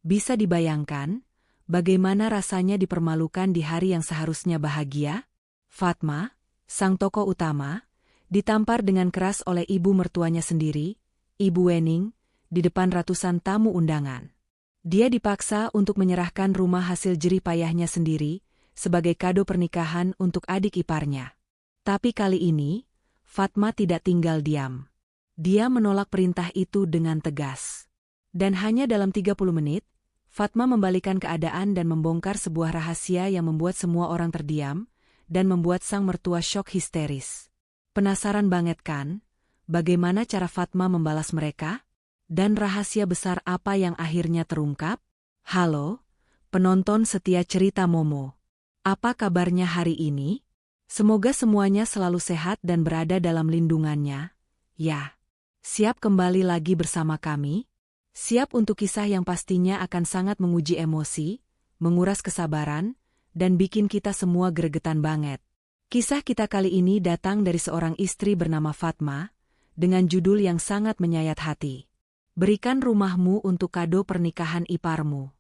Bisa dibayangkan, bagaimana rasanya dipermalukan di hari yang seharusnya bahagia? Fatma, sang tokoh utama, ditampar dengan keras oleh ibu mertuanya sendiri, Ibu Wening, di depan ratusan tamu undangan. Dia dipaksa untuk menyerahkan rumah hasil jerih payahnya sendiri, sebagai kado pernikahan untuk adik iparnya. Tapi kali ini, Fatma tidak tinggal diam. Dia menolak perintah itu dengan tegas. Dan hanya dalam 30 menit, Fatma membalikan keadaan dan membongkar sebuah rahasia yang membuat semua orang terdiam, dan membuat sang mertua syok histeris. Penasaran banget kan, bagaimana cara Fatma membalas mereka? Dan rahasia besar apa yang akhirnya terungkap? Halo, penonton setia cerita Momo. Apa kabarnya hari ini? Semoga semuanya selalu sehat dan berada dalam lindungannya. Ya, siap kembali lagi bersama kami? Siap untuk kisah yang pastinya akan sangat menguji emosi, menguras kesabaran, dan bikin kita semua gregetan banget. Kisah kita kali ini datang dari seorang istri bernama Fatma, dengan judul yang sangat menyayat hati. Berikan rumahmu untuk kado pernikahan iparmu.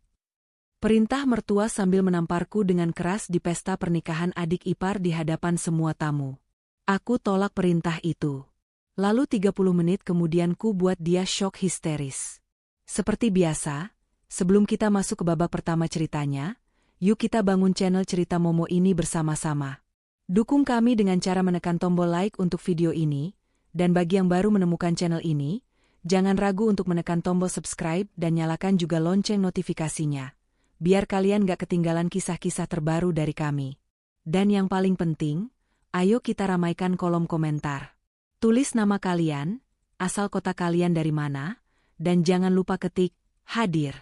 Perintah mertua sambil menamparku dengan keras di pesta pernikahan adik ipar di hadapan semua tamu. Aku tolak perintah itu. Lalu 30 menit kemudian ku buat dia syok histeris. Seperti biasa, sebelum kita masuk ke babak pertama ceritanya, yuk kita bangun channel Cerita Momo ini bersama-sama. Dukung kami dengan cara menekan tombol like untuk video ini, dan bagi yang baru menemukan channel ini, jangan ragu untuk menekan tombol subscribe dan nyalakan juga lonceng notifikasinya, biar kalian gak ketinggalan kisah-kisah terbaru dari kami. Dan yang paling penting, ayo kita ramaikan kolom komentar. Tulis nama kalian, asal kota kalian dari mana, dan jangan lupa ketik, hadir.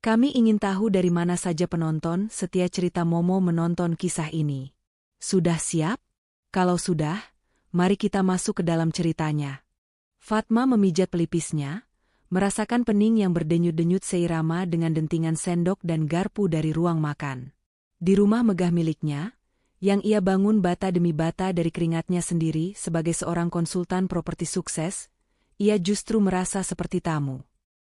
Kami ingin tahu dari mana saja penonton setia cerita Momo menonton kisah ini. Sudah siap? Kalau sudah, mari kita masuk ke dalam ceritanya. Fatma memijat pelipisnya, merasakan pening yang berdenyut-denyut seirama dengan dentingan sendok dan garpu dari ruang makan. Di rumah megah miliknya, yang ia bangun bata demi bata dari keringatnya sendiri sebagai seorang konsultan properti sukses, ia justru merasa seperti tamu.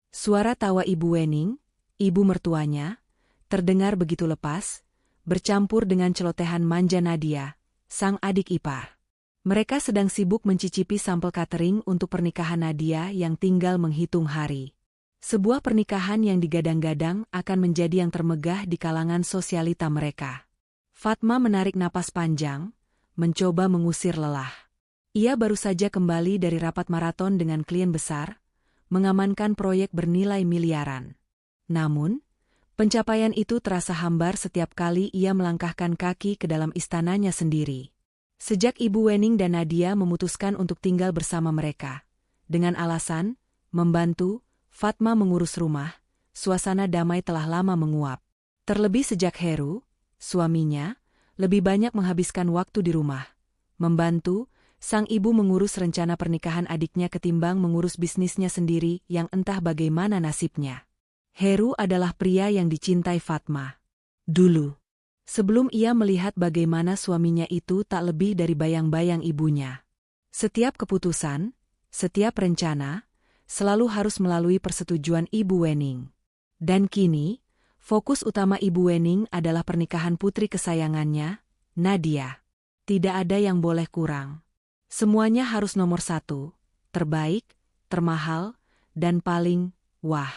Suara tawa Ibu Wening, ibu mertuanya, terdengar begitu lepas, bercampur dengan celotehan manja Nadia, sang adik ipar. Mereka sedang sibuk mencicipi sampel catering untuk pernikahan Nadia yang tinggal menghitung hari. Sebuah pernikahan yang digadang-gadang akan menjadi yang termegah di kalangan sosialita mereka. Fatma menarik napas panjang, mencoba mengusir lelah. Ia baru saja kembali dari rapat maraton dengan klien besar, mengamankan proyek bernilai miliaran. Namun, pencapaian itu terasa hambar setiap kali ia melangkahkan kaki ke dalam istananya sendiri. Sejak Ibu Wening dan Nadia memutuskan untuk tinggal bersama mereka, dengan alasan membantu Fatma mengurus rumah, suasana damai telah lama menguap. Terlebih sejak Heru, suaminya, lebih banyak menghabiskan waktu di rumah, membantu sang ibu mengurus rencana pernikahan adiknya ketimbang mengurus bisnisnya sendiri yang entah bagaimana nasibnya. Heru adalah pria yang dicintai Fatma. Dulu, sebelum ia melihat bagaimana suaminya itu tak lebih dari bayang-bayang ibunya. Setiap keputusan, setiap rencana, selalu harus melalui persetujuan Ibu Wening. Dan kini, fokus utama Ibu Wening adalah pernikahan putri kesayangannya, Nadia. Tidak ada yang boleh kurang. Semuanya harus nomor satu, terbaik, termahal, dan paling, wah.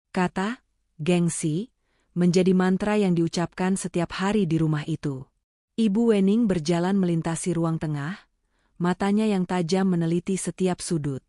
Kata, gengsi, menjadi mantra yang diucapkan setiap hari di rumah itu. Ibu Wening berjalan melintasi ruang tengah, matanya yang tajam meneliti setiap sudut.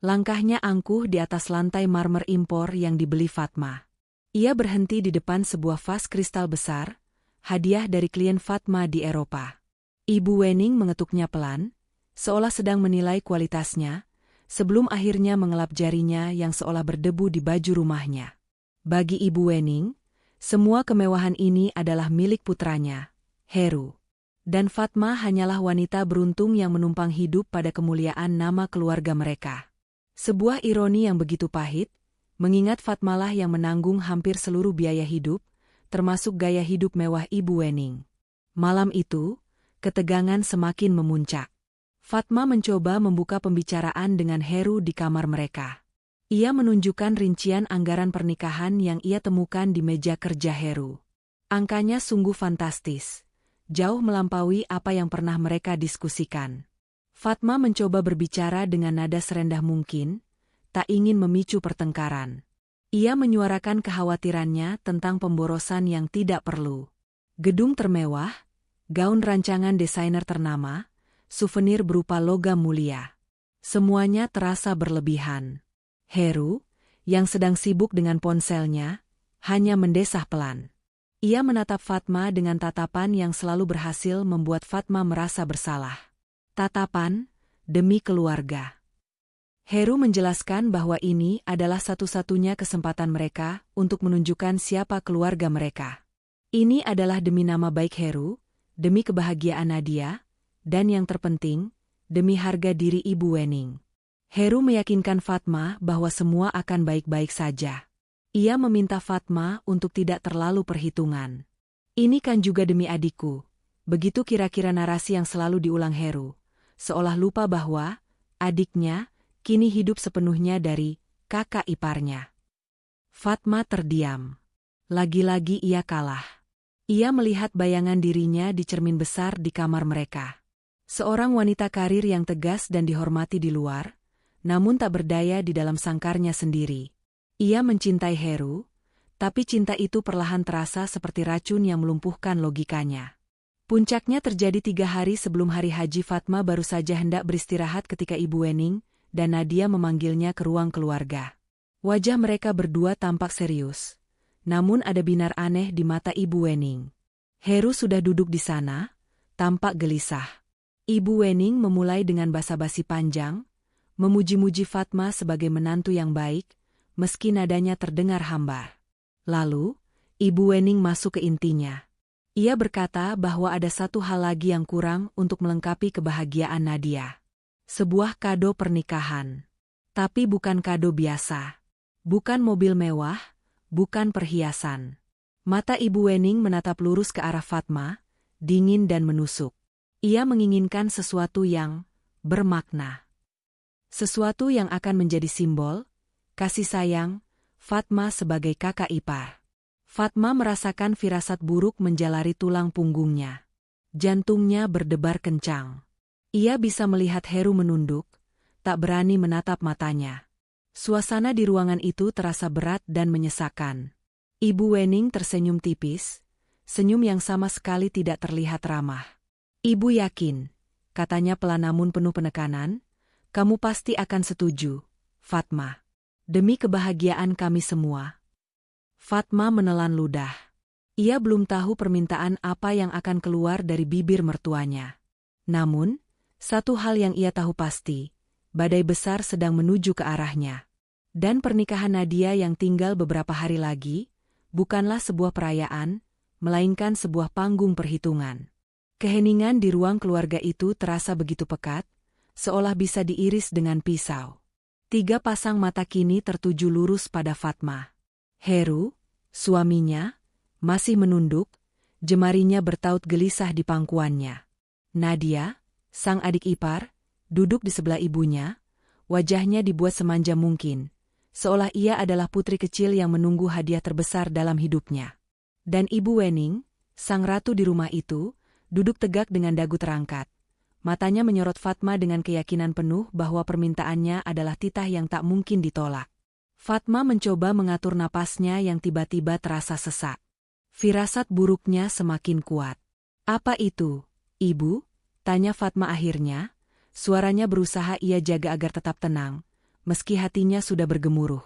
Langkahnya angkuh di atas lantai marmer impor yang dibeli Fatma. Ia berhenti di depan sebuah vas kristal besar, hadiah dari klien Fatma di Eropa. Ibu Wening mengetuknya pelan, seolah sedang menilai kualitasnya, sebelum akhirnya mengelap jarinya yang seolah berdebu di baju rumahnya. Bagi Ibu Wening, semua kemewahan ini adalah milik putranya, Heru. Dan Fatma hanyalah wanita beruntung yang menumpang hidup pada kemuliaan nama keluarga mereka. Sebuah ironi yang begitu pahit, mengingat Fatmalah yang menanggung hampir seluruh biaya hidup, termasuk gaya hidup mewah Ibu Wening. Malam itu, ketegangan semakin memuncak. Fatma mencoba membuka pembicaraan dengan Heru di kamar mereka. Ia menunjukkan rincian anggaran pernikahan yang ia temukan di meja kerja Heru. Angkanya sungguh fantastis, jauh melampaui apa yang pernah mereka diskusikan. Fatma mencoba berbicara dengan nada serendah mungkin, tak ingin memicu pertengkaran. Ia menyuarakan kekhawatirannya tentang pemborosan yang tidak perlu. Gedung termewah, gaun rancangan desainer ternama, souvenir berupa logam mulia. Semuanya terasa berlebihan. Heru, yang sedang sibuk dengan ponselnya, hanya mendesah pelan. Ia menatap Fatma dengan tatapan yang selalu berhasil membuat Fatma merasa bersalah. Tatapan, demi keluarga. Heru menjelaskan bahwa ini adalah satu-satunya kesempatan mereka untuk menunjukkan siapa keluarga mereka. Ini adalah demi nama baik Heru, demi kebahagiaan Nadia, dan yang terpenting, demi harga diri Ibu Wening. Heru meyakinkan Fatma bahwa semua akan baik-baik saja. Ia meminta Fatma untuk tidak terlalu perhitungan. Ini kan juga demi adikku. Begitu kira-kira narasi yang selalu diulang Heru, seolah lupa bahwa adiknya kini hidup sepenuhnya dari kakak iparnya. Fatma terdiam. Lagi-lagi ia kalah. Ia melihat bayangan dirinya di cermin besar di kamar mereka. Seorang wanita karir yang tegas dan dihormati di luar, namun tak berdaya di dalam sangkarnya sendiri. Ia mencintai Heru, tapi cinta itu perlahan terasa seperti racun yang melumpuhkan logikanya. Puncaknya terjadi 3 hari sebelum hari haji. Fatma baru saja hendak beristirahat ketika Ibu Wening dan Nadia memanggilnya ke ruang keluarga. Wajah mereka berdua tampak serius, namun ada binar aneh di mata Ibu Wening. Heru sudah duduk di sana, tampak gelisah. Ibu Wening memulai dengan basa-basi panjang, memuji-muji Fatma sebagai menantu yang baik, meski nadanya terdengar hambar. Lalu, Ibu Wening masuk ke intinya. Ia berkata bahwa ada satu hal lagi yang kurang untuk melengkapi kebahagiaan Nadia. Sebuah kado pernikahan. Tapi bukan kado biasa. Bukan mobil mewah, bukan perhiasan. Mata Ibu Wening menatap lurus ke arah Fatma, dingin dan menusuk. Ia menginginkan sesuatu yang bermakna. Sesuatu yang akan menjadi simbol kasih sayang Fatma sebagai kakak ipar. Fatma merasakan firasat buruk menjalari tulang punggungnya. Jantungnya berdebar kencang. Ia bisa melihat Heru menunduk, tak berani menatap matanya. Suasana di ruangan itu terasa berat dan menyesakkan. Ibu Wening tersenyum tipis, senyum yang sama sekali tidak terlihat ramah. Ibu yakin, katanya pelan namun penuh penekanan, kamu pasti akan setuju, Fatma. Demi kebahagiaan kami semua. Fatma menelan ludah. Ia belum tahu permintaan apa yang akan keluar dari bibir mertuanya. Namun, satu hal yang ia tahu pasti, badai besar sedang menuju ke arahnya. Dan pernikahan Nadia yang tinggal beberapa hari lagi, bukanlah sebuah perayaan, melainkan sebuah panggung perhitungan. Keheningan di ruang keluarga itu terasa begitu pekat, seolah bisa diiris dengan pisau. 3 pasang mata kini tertuju lurus pada Fatma. Heru, suaminya, masih menunduk, jemarinya bertaut gelisah di pangkuannya. Nadia, sang adik ipar, duduk di sebelah ibunya, wajahnya dibuat semanja mungkin, seolah ia adalah putri kecil yang menunggu hadiah terbesar dalam hidupnya. Dan Ibu Wening, sang ratu di rumah itu, duduk tegak dengan dagu terangkat. Matanya menyorot Fatma dengan keyakinan penuh bahwa permintaannya adalah titah yang tak mungkin ditolak. Fatma mencoba mengatur napasnya yang tiba-tiba terasa sesak. Firasat buruknya semakin kuat. Apa itu, Ibu? Tanya Fatma akhirnya. Suaranya berusaha ia jaga agar tetap tenang, meski hatinya sudah bergemuruh.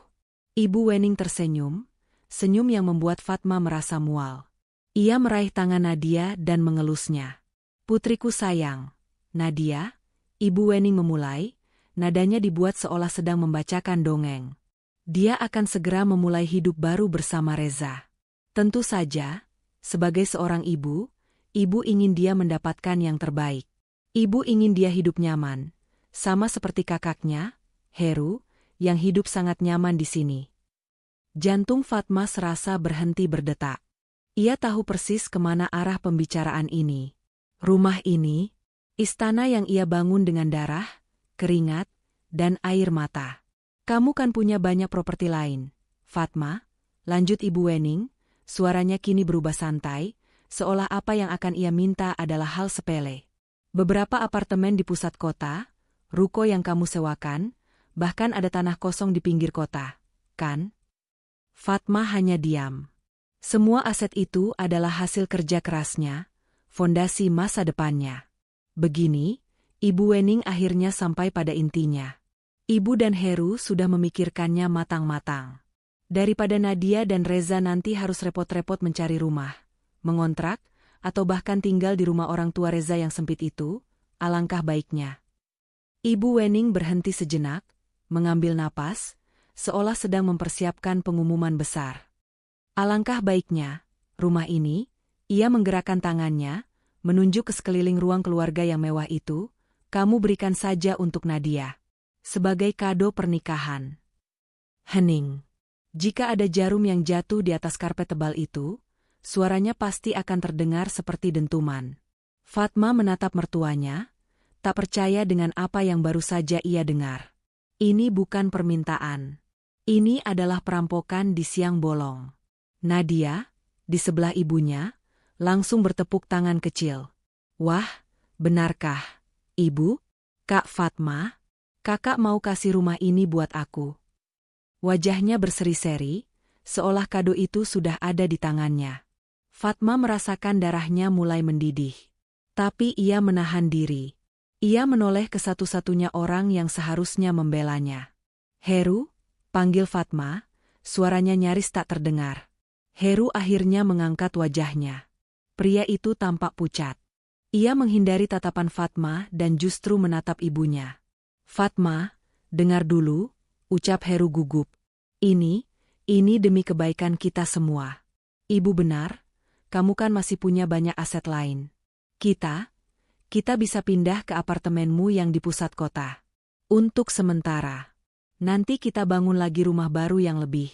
Ibu Wening tersenyum, senyum yang membuat Fatma merasa mual. Ia meraih tangan Nadia dan mengelusnya. Putriku sayang. Nadia, Ibu Wening memulai, nadanya dibuat seolah sedang membacakan dongeng. Dia akan segera memulai hidup baru bersama Reza. Tentu saja, sebagai seorang ibu, ibu ingin dia mendapatkan yang terbaik. Ibu ingin dia hidup nyaman, sama seperti kakaknya, Heru, yang hidup sangat nyaman di sini. Jantung Fatma serasa berhenti berdetak. Ia tahu persis kemana arah pembicaraan ini. Rumah ini, istana yang ia bangun dengan darah, keringat, dan air mata. Kamu kan punya banyak properti lain, Fatma, lanjut Ibu Wening, suaranya kini berubah santai, seolah apa yang akan ia minta adalah hal sepele. Beberapa apartemen di pusat kota, ruko yang kamu sewakan, bahkan ada tanah kosong di pinggir kota, kan? Fatma hanya diam. Semua aset itu adalah hasil kerja kerasnya, fondasi masa depannya. Begini, Ibu Wening akhirnya sampai pada intinya. Ibu dan Heru sudah memikirkannya matang-matang. Daripada Nadia dan Reza nanti harus repot-repot mencari rumah, mengontrak, atau bahkan tinggal di rumah orang tua Reza yang sempit itu, alangkah baiknya. Ibu Wening berhenti sejenak, mengambil napas, seolah sedang mempersiapkan pengumuman besar. Alangkah baiknya, rumah ini, ia menggerakkan tangannya, menunjuk ke sekeliling ruang keluarga yang mewah itu, kamu berikan saja untuk Nadia. Sebagai kado pernikahan. Hening. Jika ada jarum yang jatuh di atas karpet tebal itu, suaranya pasti akan terdengar seperti dentuman. Fatma menatap mertuanya, tak percaya dengan apa yang baru saja ia dengar. Ini bukan permintaan. Ini adalah perampokan di siang bolong. Nadia, di sebelah ibunya, langsung bertepuk tangan kecil. Wah, benarkah, Ibu? Kak Fatma? Kakak mau kasih rumah ini buat aku. Wajahnya berseri-seri, seolah kado itu sudah ada di tangannya. Fatma merasakan darahnya mulai mendidih. Tapi ia menahan diri. Ia menoleh ke satu-satunya orang yang seharusnya membelanya. Heru, panggil Fatma, suaranya nyaris tak terdengar. Heru akhirnya mengangkat wajahnya. Pria itu tampak pucat. Ia menghindari tatapan Fatma dan justru menatap ibunya. Fatma, dengar dulu, ucap Heru gugup. Ini demi kebaikan kita semua. Ibu benar, kamu kan masih punya banyak aset lain. Kita bisa pindah ke apartemenmu yang di pusat kota. Untuk sementara. Nanti kita bangun lagi rumah baru yang lebih.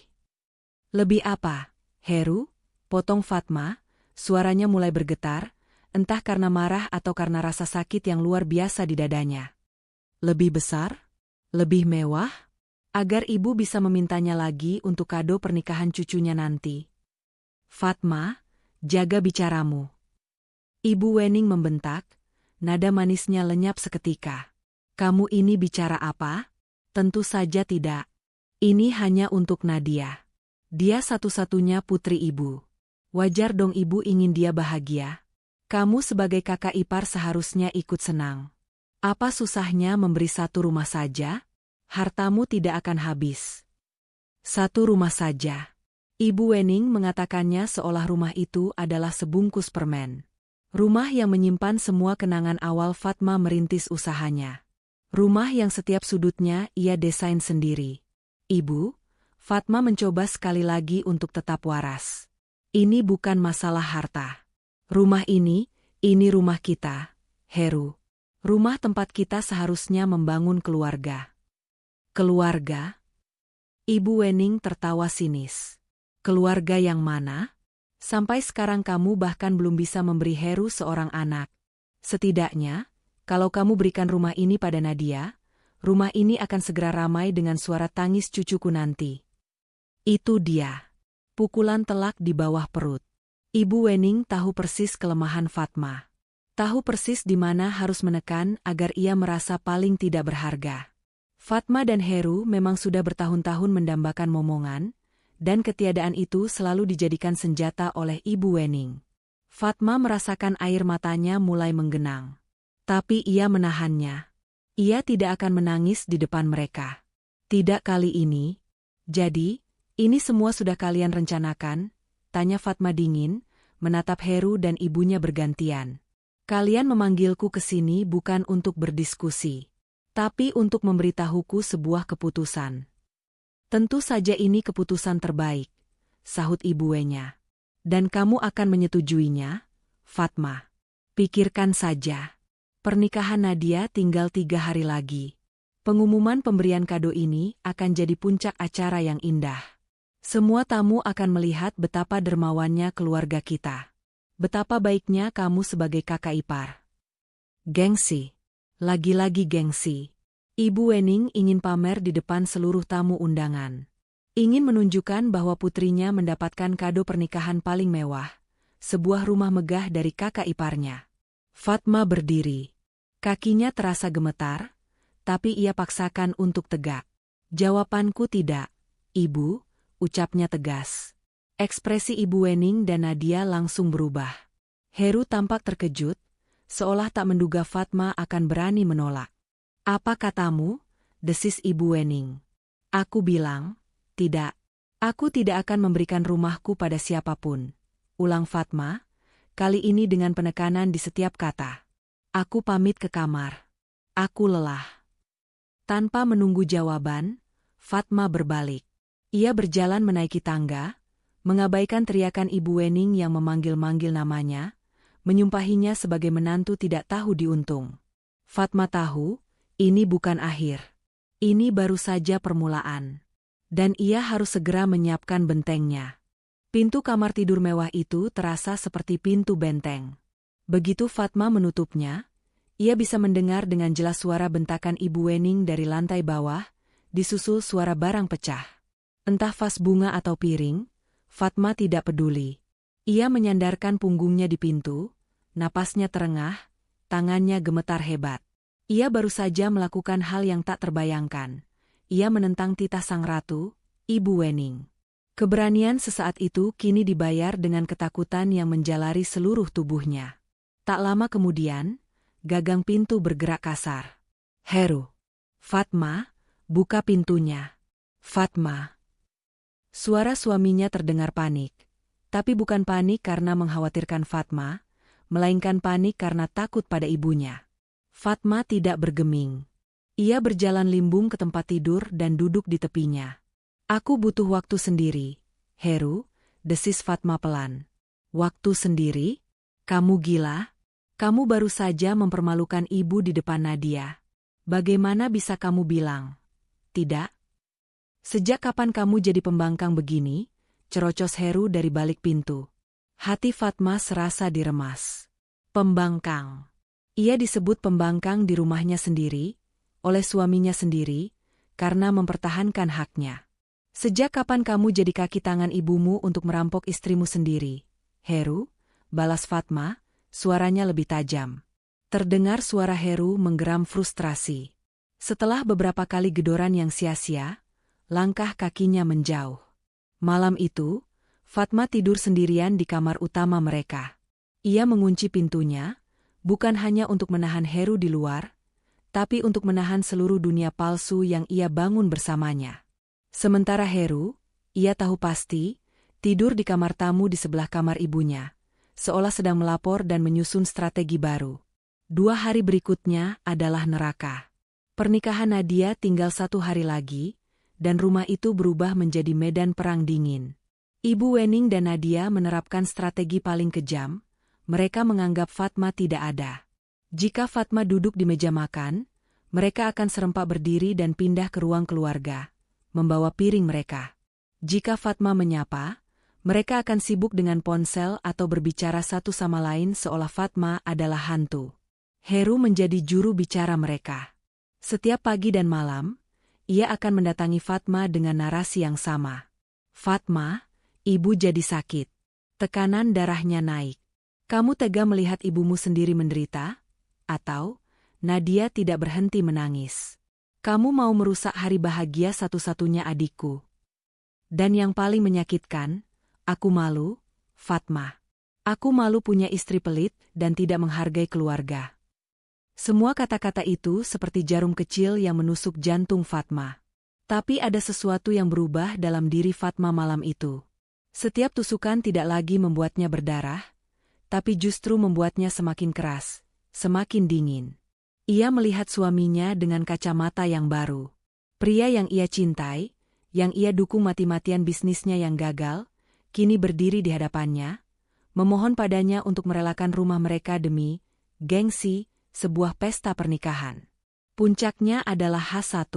Lebih apa, Heru? Potong Fatma, suaranya mulai bergetar, entah karena marah atau karena rasa sakit yang luar biasa di dadanya. Lebih besar? Lebih mewah? Agar ibu bisa memintanya lagi untuk kado pernikahan cucunya nanti. Fatma, jaga bicaramu. Ibu Wening membentak, nada manisnya lenyap seketika. Kamu ini bicara apa? Tentu saja tidak. Ini hanya untuk Nadia. Dia satu-satunya putri ibu. Wajar dong ibu ingin dia bahagia. Kamu sebagai kakak ipar seharusnya ikut senang. Apa susahnya memberi satu rumah saja? Hartamu tidak akan habis. Satu rumah saja. Ibu Wening mengatakannya seolah rumah itu adalah sebungkus permen. Rumah yang menyimpan semua kenangan awal Fatma merintis usahanya. Rumah yang setiap sudutnya ia desain sendiri. Ibu, Fatma mencoba sekali lagi untuk tetap waras. Ini bukan masalah harta. Rumah ini rumah kita, Heru. Rumah tempat kita seharusnya membangun keluarga. Keluarga? Ibu Wening tertawa sinis. Keluarga yang mana? Sampai sekarang kamu bahkan belum bisa memberi Heru seorang anak. Setidaknya, kalau kamu berikan rumah ini pada Nadia, rumah ini akan segera ramai dengan suara tangis cucuku nanti. Itu dia. Pukulan telak di bawah perut. Ibu Wening tahu persis kelemahan Fatma. Tahu persis di mana harus menekan agar ia merasa paling tidak berharga. Fatma dan Heru memang sudah bertahun-tahun mendambakan momongan, dan ketiadaan itu selalu dijadikan senjata oleh Ibu Wening. Fatma merasakan air matanya mulai menggenang. Tapi ia menahannya. Ia tidak akan menangis di depan mereka. Tidak kali ini. Jadi, ini semua sudah kalian rencanakan? Tanya Fatma dingin, menatap Heru dan ibunya bergantian. Kalian memanggilku ke sini bukan untuk berdiskusi, tapi untuk memberitahuku sebuah keputusan. Tentu saja ini keputusan terbaik, sahut ibunya. Dan kamu akan menyetujuinya, Fatma. Pikirkan saja. Pernikahan Nadia tinggal 3 hari lagi. Pengumuman pemberian kado ini akan jadi puncak acara yang indah. Semua tamu akan melihat betapa dermawannya keluarga kita. Betapa baiknya kamu sebagai kakak ipar. Gengsi. Lagi-lagi gengsi. Ibu Wening ingin pamer di depan seluruh tamu undangan. Ingin menunjukkan bahwa putrinya mendapatkan kado pernikahan paling mewah, sebuah rumah megah dari kakak iparnya. Fatma berdiri. Kakinya terasa gemetar, tapi ia paksakan untuk tegak. Jawabanku tidak, Ibu, ucapnya tegas. Ekspresi Ibu Wening dan Nadia langsung berubah. Heru tampak terkejut, seolah tak menduga Fatma akan berani menolak. Apa katamu? Desis Ibu Wening. Aku bilang, tidak. Aku tidak akan memberikan rumahku pada siapapun. Ulang Fatma, kali ini dengan penekanan di setiap kata. Aku pamit ke kamar. Aku lelah. Tanpa menunggu jawaban, Fatma berbalik. Ia berjalan menaiki tangga, mengabaikan teriakan Ibu Wening yang memanggil-manggil namanya, menyumpahinya sebagai menantu tidak tahu diuntung. Fatma tahu, ini bukan akhir. Ini baru saja permulaan. Dan ia harus segera menyiapkan bentengnya. Pintu kamar tidur mewah itu terasa seperti pintu benteng. Begitu Fatma menutupnya, ia bisa mendengar dengan jelas suara bentakan Ibu Wening dari lantai bawah, disusul suara barang pecah. Entah vas bunga atau piring, Fatma tidak peduli. Ia menyandarkan punggungnya di pintu, napasnya terengah, tangannya gemetar hebat. Ia baru saja melakukan hal yang tak terbayangkan. Ia menentang titah sang ratu, Ibu Wening. Keberanian sesaat itu kini dibayar dengan ketakutan yang menjalari seluruh tubuhnya. Tak lama kemudian, gagang pintu bergerak kasar. Heru. Fatma, buka pintunya. Fatma. Suara suaminya terdengar panik. Tapi bukan panik karena mengkhawatirkan Fatma, melainkan panik karena takut pada ibunya. Fatma tidak bergeming. Ia berjalan limbung ke tempat tidur dan duduk di tepinya. Aku butuh waktu sendiri, Heru, desis Fatma pelan. Waktu sendiri? Kamu gila? Kamu baru saja mempermalukan ibu di depan Nadia. Bagaimana bisa kamu bilang? Tidak? Sejak kapan kamu jadi pembangkang begini? Cerocos Heru dari balik pintu. Hati Fatma serasa diremas. Pembangkang. Ia disebut pembangkang di rumahnya sendiri, oleh suaminya sendiri, karena mempertahankan haknya. Sejak kapan kamu jadi kaki tangan ibumu untuk merampok istrimu sendiri? Heru, balas Fatma, suaranya lebih tajam. Terdengar suara Heru menggeram frustrasi. Setelah beberapa kali gedoran yang sia-sia, langkah kakinya menjauh. Malam itu, Fatma tidur sendirian di kamar utama mereka. Ia mengunci pintunya, bukan hanya untuk menahan Heru di luar, tapi untuk menahan seluruh dunia palsu yang ia bangun bersamanya. Sementara Heru, ia tahu pasti, tidur di kamar tamu di sebelah kamar ibunya, seolah sedang melapor dan menyusun strategi baru. 2 hari berikutnya adalah neraka. Pernikahan Nadia tinggal 1 hari lagi, dan rumah itu berubah menjadi medan perang dingin. Ibu Wening dan Nadia menerapkan strategi paling kejam. Mereka menganggap Fatma tidak ada. Jika Fatma duduk di meja makan, mereka akan serempak berdiri dan pindah ke ruang keluarga, membawa piring mereka. Jika Fatma menyapa, mereka akan sibuk dengan ponsel atau berbicara satu sama lain seolah Fatma adalah hantu. Heru menjadi juru bicara mereka. Setiap pagi dan malam, ia akan mendatangi Fatma dengan narasi yang sama. Fatma, ibu jadi sakit. Tekanan darahnya naik. Kamu tega melihat ibumu sendiri menderita? Atau, Nadia tidak berhenti menangis. Kamu mau merusak hari bahagia satu-satunya adikku. Dan yang paling menyakitkan, aku malu, Fatma. Aku malu punya istri pelit dan tidak menghargai keluarga. Semua kata-kata itu seperti jarum kecil yang menusuk jantung Fatma. Tapi ada sesuatu yang berubah dalam diri Fatma malam itu. Setiap tusukan tidak lagi membuatnya berdarah, tapi justru membuatnya semakin keras, semakin dingin. Ia melihat suaminya dengan kacamata yang baru. Pria yang ia cintai, yang ia dukung mati-matian bisnisnya yang gagal, kini berdiri di hadapannya, memohon padanya untuk merelakan rumah mereka demi gengsi, sebuah pesta pernikahan. Puncaknya adalah H1,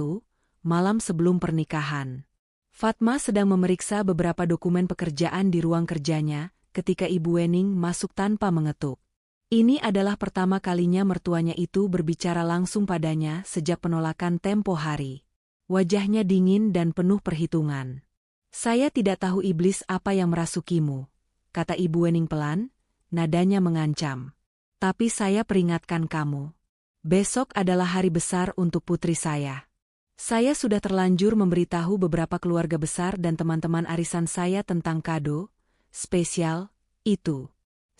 malam sebelum pernikahan. Fatma sedang memeriksa beberapa dokumen pekerjaan di ruang kerjanya, ketika Ibu Wening masuk tanpa mengetuk. Ini adalah pertama kalinya mertuanya itu berbicara langsung padanya sejak penolakan tempo hari. Wajahnya dingin dan penuh perhitungan. "Saya tidak tahu iblis apa yang merasukimu," kata Ibu Wening pelan, nadanya mengancam. "Tapi saya peringatkan kamu. Besok adalah hari besar untuk putri saya. Saya sudah terlanjur memberitahu beberapa keluarga besar dan teman-teman arisan saya tentang kado spesial itu.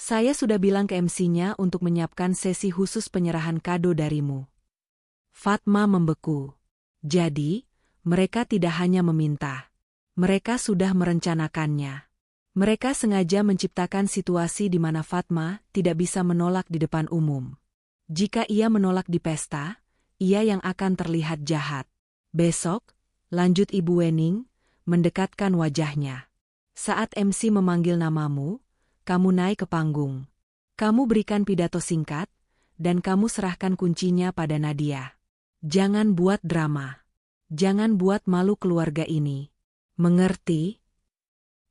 Saya sudah bilang ke MC-nya untuk menyiapkan sesi khusus penyerahan kado darimu." Fatma membeku. Jadi, mereka tidak hanya meminta. Mereka sudah merencanakannya. Mereka sengaja menciptakan situasi di mana Fatma tidak bisa menolak di depan umum. Jika ia menolak di pesta, ia yang akan terlihat jahat. "Besok," lanjut Ibu Wening, mendekatkan wajahnya. "Saat MC memanggil namamu, kamu naik ke panggung. Kamu berikan pidato singkat, dan kamu serahkan kuncinya pada Nadia. Jangan buat drama. Jangan buat malu keluarga ini. Mengerti?"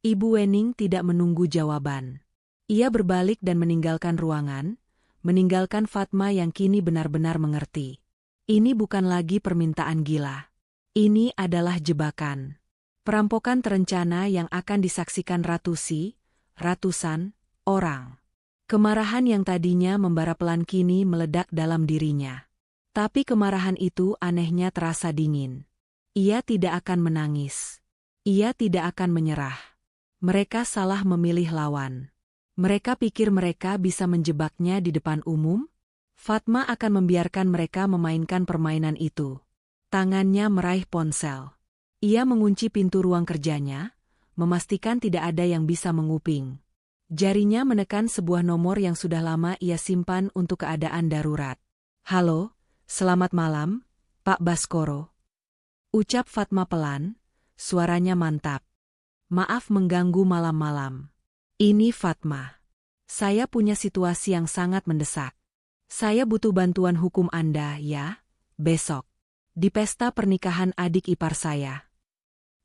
Ibu Wening tidak menunggu jawaban. Ia berbalik dan meninggalkan ruangan, meninggalkan Fatma yang kini benar-benar mengerti. Ini bukan lagi permintaan gila. Ini adalah jebakan. Perampokan terencana yang akan disaksikan ratusan orang. Kemarahan yang tadinya membara pelan kini meledak dalam dirinya. Tapi kemarahan itu anehnya terasa dingin. Ia tidak akan menangis. Ia tidak akan menyerah. Mereka salah memilih lawan. Mereka pikir mereka bisa menjebaknya di depan umum? Fatma akan membiarkan mereka memainkan permainan itu. Tangannya meraih ponsel. Ia mengunci pintu ruang kerjanya, memastikan tidak ada yang bisa menguping. Jarinya menekan sebuah nomor yang sudah lama ia simpan untuk keadaan darurat. "Halo, selamat malam, Pak Baskoro," ucap Fatma pelan, suaranya mantap. "Maaf mengganggu malam-malam. Ini Fatma. Saya punya situasi yang sangat mendesak. Saya butuh bantuan hukum Anda ya, besok. Di pesta pernikahan adik ipar saya."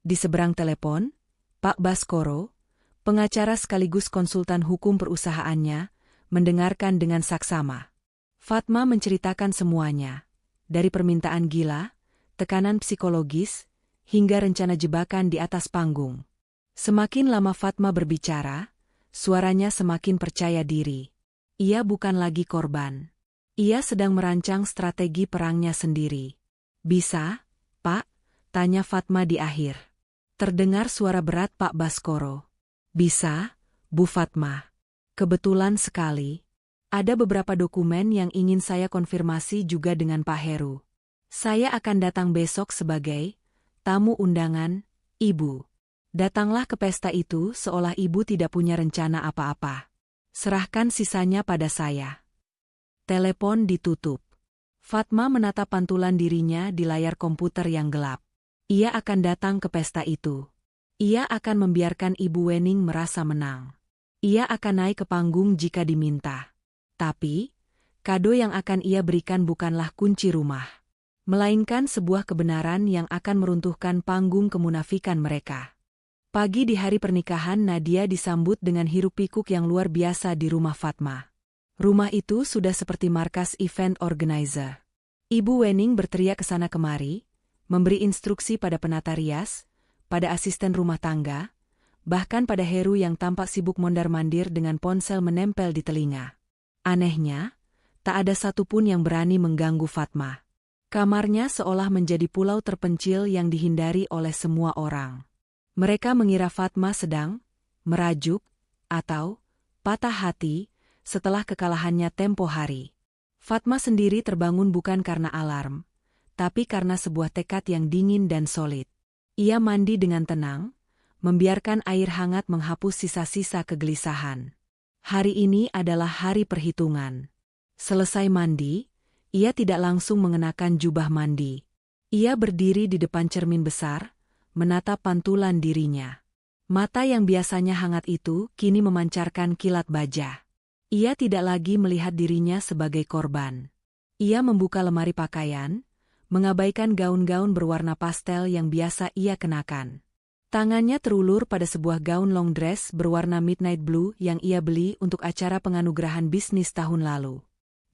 Di seberang telepon, Pak Baskoro, pengacara sekaligus konsultan hukum perusahaannya, mendengarkan dengan saksama. Fatma menceritakan semuanya, dari permintaan gila, tekanan psikologis, hingga rencana jebakan di atas panggung. Semakin lama Fatma berbicara, suaranya semakin percaya diri. Ia bukan lagi korban. Ia sedang merancang strategi perangnya sendiri. "Bisa, Pak?" tanya Fatma di akhir. Terdengar suara berat Pak Baskoro. "Bisa, Bu Fatma. Kebetulan sekali. Ada beberapa dokumen yang ingin saya konfirmasi juga dengan Pak Heru. Saya akan datang besok sebagai tamu undangan, Ibu. Datanglah ke pesta itu seolah Ibu tidak punya rencana apa-apa. Serahkan sisanya pada saya." Telepon ditutup. Fatma menatap pantulan dirinya di layar komputer yang gelap. Ia akan datang ke pesta itu. Ia akan membiarkan Ibu Wening merasa menang. Ia akan naik ke panggung jika diminta. Tapi, kado yang akan ia berikan bukanlah kunci rumah, melainkan sebuah kebenaran yang akan meruntuhkan panggung kemunafikan mereka. Pagi di hari pernikahan Nadia disambut dengan hiruk-pikuk yang luar biasa di rumah Fatma. Rumah itu sudah seperti markas event organizer. Ibu Wening berteriak ke sana kemari, memberi instruksi pada penata rias, pada asisten rumah tangga, bahkan pada Heru yang tampak sibuk mondar-mandir dengan ponsel menempel di telinga. Anehnya, tak ada satupun yang berani mengganggu Fatma. Kamarnya seolah menjadi pulau terpencil yang dihindari oleh semua orang. Mereka mengira Fatma sedang merajuk atau patah hati setelah kekalahannya tempo hari. Fatma sendiri terbangun bukan karena alarm, tapi karena sebuah tekad yang dingin dan solid. Ia mandi dengan tenang, membiarkan air hangat menghapus sisa-sisa kegelisahan. Hari ini adalah hari perhitungan. Selesai mandi, ia tidak langsung mengenakan jubah mandi. Ia berdiri di depan cermin besar, menatap pantulan dirinya. Mata yang biasanya hangat itu kini memancarkan kilat baja. Ia tidak lagi melihat dirinya sebagai korban. Ia membuka lemari pakaian, mengabaikan gaun-gaun berwarna pastel yang biasa ia kenakan. Tangannya terulur pada sebuah gaun long dress berwarna midnight blue yang ia beli untuk acara penganugerahan bisnis tahun lalu.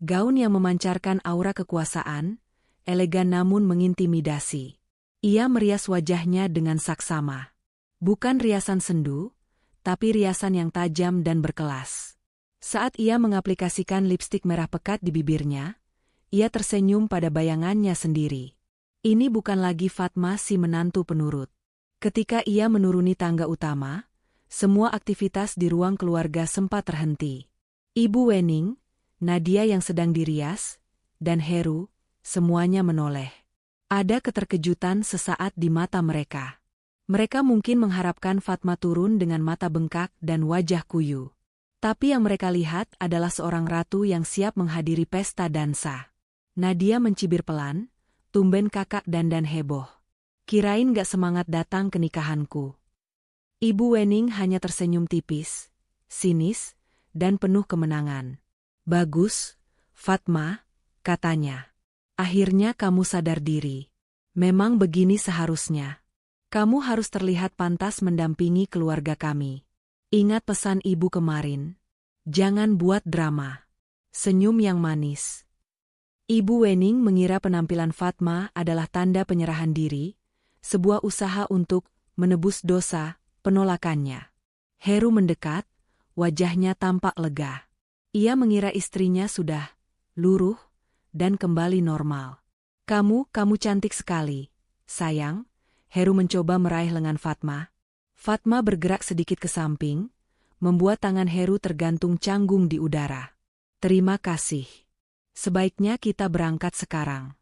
Gaun yang memancarkan aura kekuasaan, elegan namun mengintimidasi. Ia merias wajahnya dengan saksama. Bukan riasan sendu, tapi riasan yang tajam dan berkelas. Saat ia mengaplikasikan lipstik merah pekat di bibirnya, ia tersenyum pada bayangannya sendiri. Ini bukan lagi Fatma si menantu penurut. Ketika ia menuruni tangga utama, semua aktivitas di ruang keluarga sempat terhenti. Ibu Wening, Nadia yang sedang dirias, dan Heru, semuanya menoleh. Ada keterkejutan sesaat di mata mereka. Mereka mungkin mengharapkan Fatma turun dengan mata bengkak dan wajah kuyu. Tapi yang mereka lihat adalah seorang ratu yang siap menghadiri pesta dansa. Nadia mencibir pelan, tumben kakak dandan heboh. Kirain gak semangat datang ke nikahanku. Ibu Wening hanya tersenyum tipis, sinis, dan penuh kemenangan. Bagus, Fatma, katanya. Akhirnya kamu sadar diri. Memang begini seharusnya. Kamu harus terlihat pantas mendampingi keluarga kami. Ingat pesan ibu kemarin. Jangan buat drama. Senyum yang manis. Ibu Wening mengira penampilan Fatma adalah tanda penyerahan diri, sebuah usaha untuk menebus dosa penolakannya. Heru mendekat, wajahnya tampak lega. Ia mengira istrinya sudah luruh dan kembali normal. Kamu cantik sekali, sayang. Heru mencoba meraih lengan Fatma. Fatma bergerak sedikit ke samping, membuat tangan Heru tergantung canggung di udara. Terima kasih. Sebaiknya kita berangkat sekarang.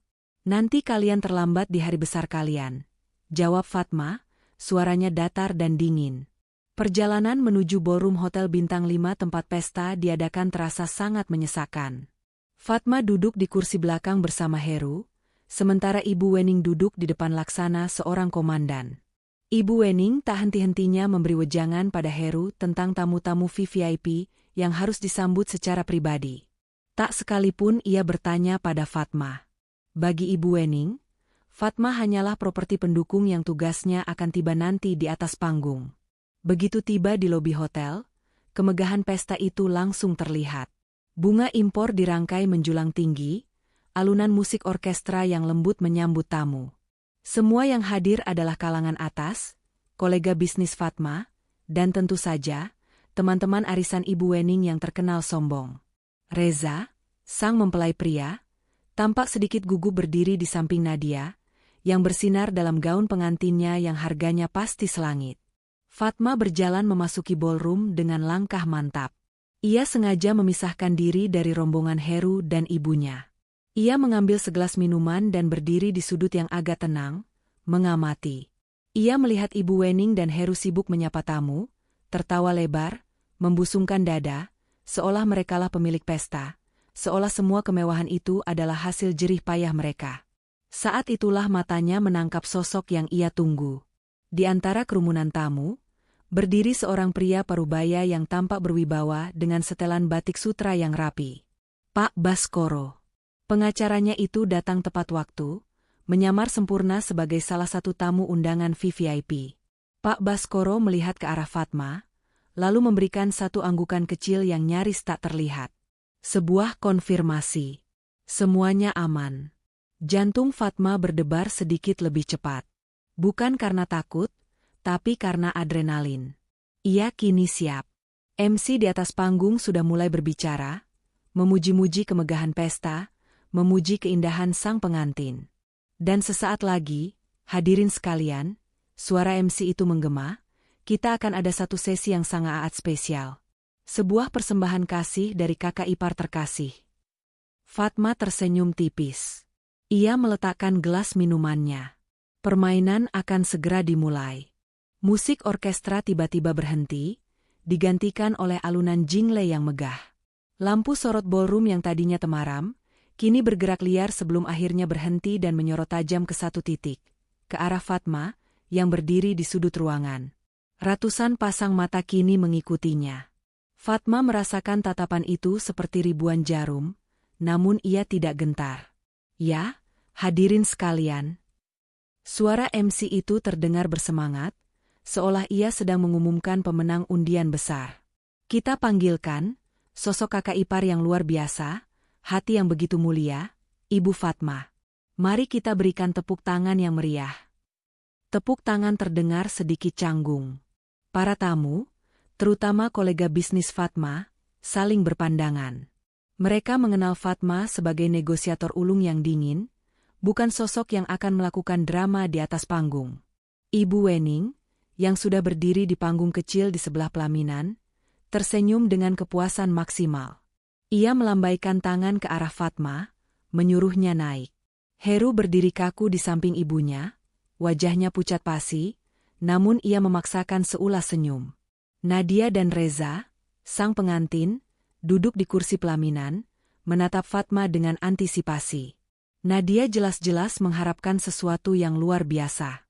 Nanti kalian terlambat di hari besar kalian, jawab Fatma, suaranya datar dan dingin. Perjalanan menuju ballroom hotel bintang 5 tempat pesta diadakan terasa sangat menyesakan. Fatma duduk di kursi belakang bersama Heru, sementara Ibu Wening duduk di depan laksana seorang komandan. Ibu Wening tak henti-hentinya memberi wejangan pada Heru tentang tamu-tamu VVIP yang harus disambut secara pribadi. Tak sekalipun ia bertanya pada Fatma. Bagi Ibu Wening, Fatma hanyalah properti pendukung yang tugasnya akan tiba nanti di atas panggung. Begitu tiba di lobi hotel, kemegahan pesta itu langsung terlihat. Bunga impor dirangkai menjulang tinggi, alunan musik orkestra yang lembut menyambut tamu. Semua yang hadir adalah kalangan atas, kolega bisnis Fatma, dan tentu saja, teman-teman arisan Ibu Wening yang terkenal sombong. Reza, sang mempelai pria, tampak sedikit gugup berdiri di samping Nadia, yang bersinar dalam gaun pengantinnya yang harganya pasti selangit. Fatma berjalan memasuki ballroom dengan langkah mantap. Ia sengaja memisahkan diri dari rombongan Heru dan ibunya. Ia mengambil segelas minuman dan berdiri di sudut yang agak tenang, mengamati. Ia melihat Ibu Wening dan Heru sibuk menyapa tamu, tertawa lebar, membusungkan dada, seolah merekalah pemilik pesta, seolah semua kemewahan itu adalah hasil jerih payah mereka. Saat itulah matanya menangkap sosok yang ia tunggu. Di antara kerumunan tamu, berdiri seorang pria parubaya yang tampak berwibawa dengan setelan batik sutra yang rapi. Pak Baskoro. Pengacaranya itu datang tepat waktu, menyamar sempurna sebagai salah satu tamu undangan VVIP. Pak Baskoro melihat ke arah Fatma, lalu memberikan satu anggukan kecil yang nyaris tak terlihat. Sebuah konfirmasi. Semuanya aman. Jantung Fatma berdebar sedikit lebih cepat. Bukan karena takut, tapi karena adrenalin. Ia kini siap. MC di atas panggung sudah mulai berbicara, memuji-muji kemegahan pesta, memuji keindahan sang pengantin. Dan sesaat lagi, hadirin sekalian, suara MC itu menggema, kita akan ada satu sesi yang sangat spesial. Sebuah persembahan kasih dari kakak ipar terkasih. Fatma tersenyum tipis. Ia meletakkan gelas minumannya. Permainan akan segera dimulai. Musik orkestra tiba-tiba berhenti, digantikan oleh alunan jingle yang megah. Lampu sorot ballroom yang tadinya temaram, kini bergerak liar sebelum akhirnya berhenti dan menyorot tajam ke satu titik, ke arah Fatma, yang berdiri di sudut ruangan. Ratusan pasang mata kini mengikutinya. Fatma merasakan tatapan itu seperti ribuan jarum, namun ia tidak gentar. Ya, hadirin sekalian. Suara MC itu terdengar bersemangat, seolah ia sedang mengumumkan pemenang undian besar. Kita panggilkan, sosok kakak ipar yang luar biasa, hati yang begitu mulia, Ibu Fatma. Mari kita berikan tepuk tangan yang meriah. Tepuk tangan terdengar sedikit canggung. Para tamu, terutama kolega bisnis Fatma, saling berpandangan. Mereka mengenal Fatma sebagai negosiator ulung yang dingin, bukan sosok yang akan melakukan drama di atas panggung. Ibu Wening, yang sudah berdiri di panggung kecil di sebelah pelaminan, tersenyum dengan kepuasan maksimal. Ia melambaikan tangan ke arah Fatma, menyuruhnya naik. Heru berdiri kaku di samping ibunya, wajahnya pucat pasi, namun ia memaksakan seulas senyum. Nadia dan Reza, sang pengantin, duduk di kursi pelaminan, menatap Fatma dengan antisipasi. Nadia jelas-jelas mengharapkan sesuatu yang luar biasa.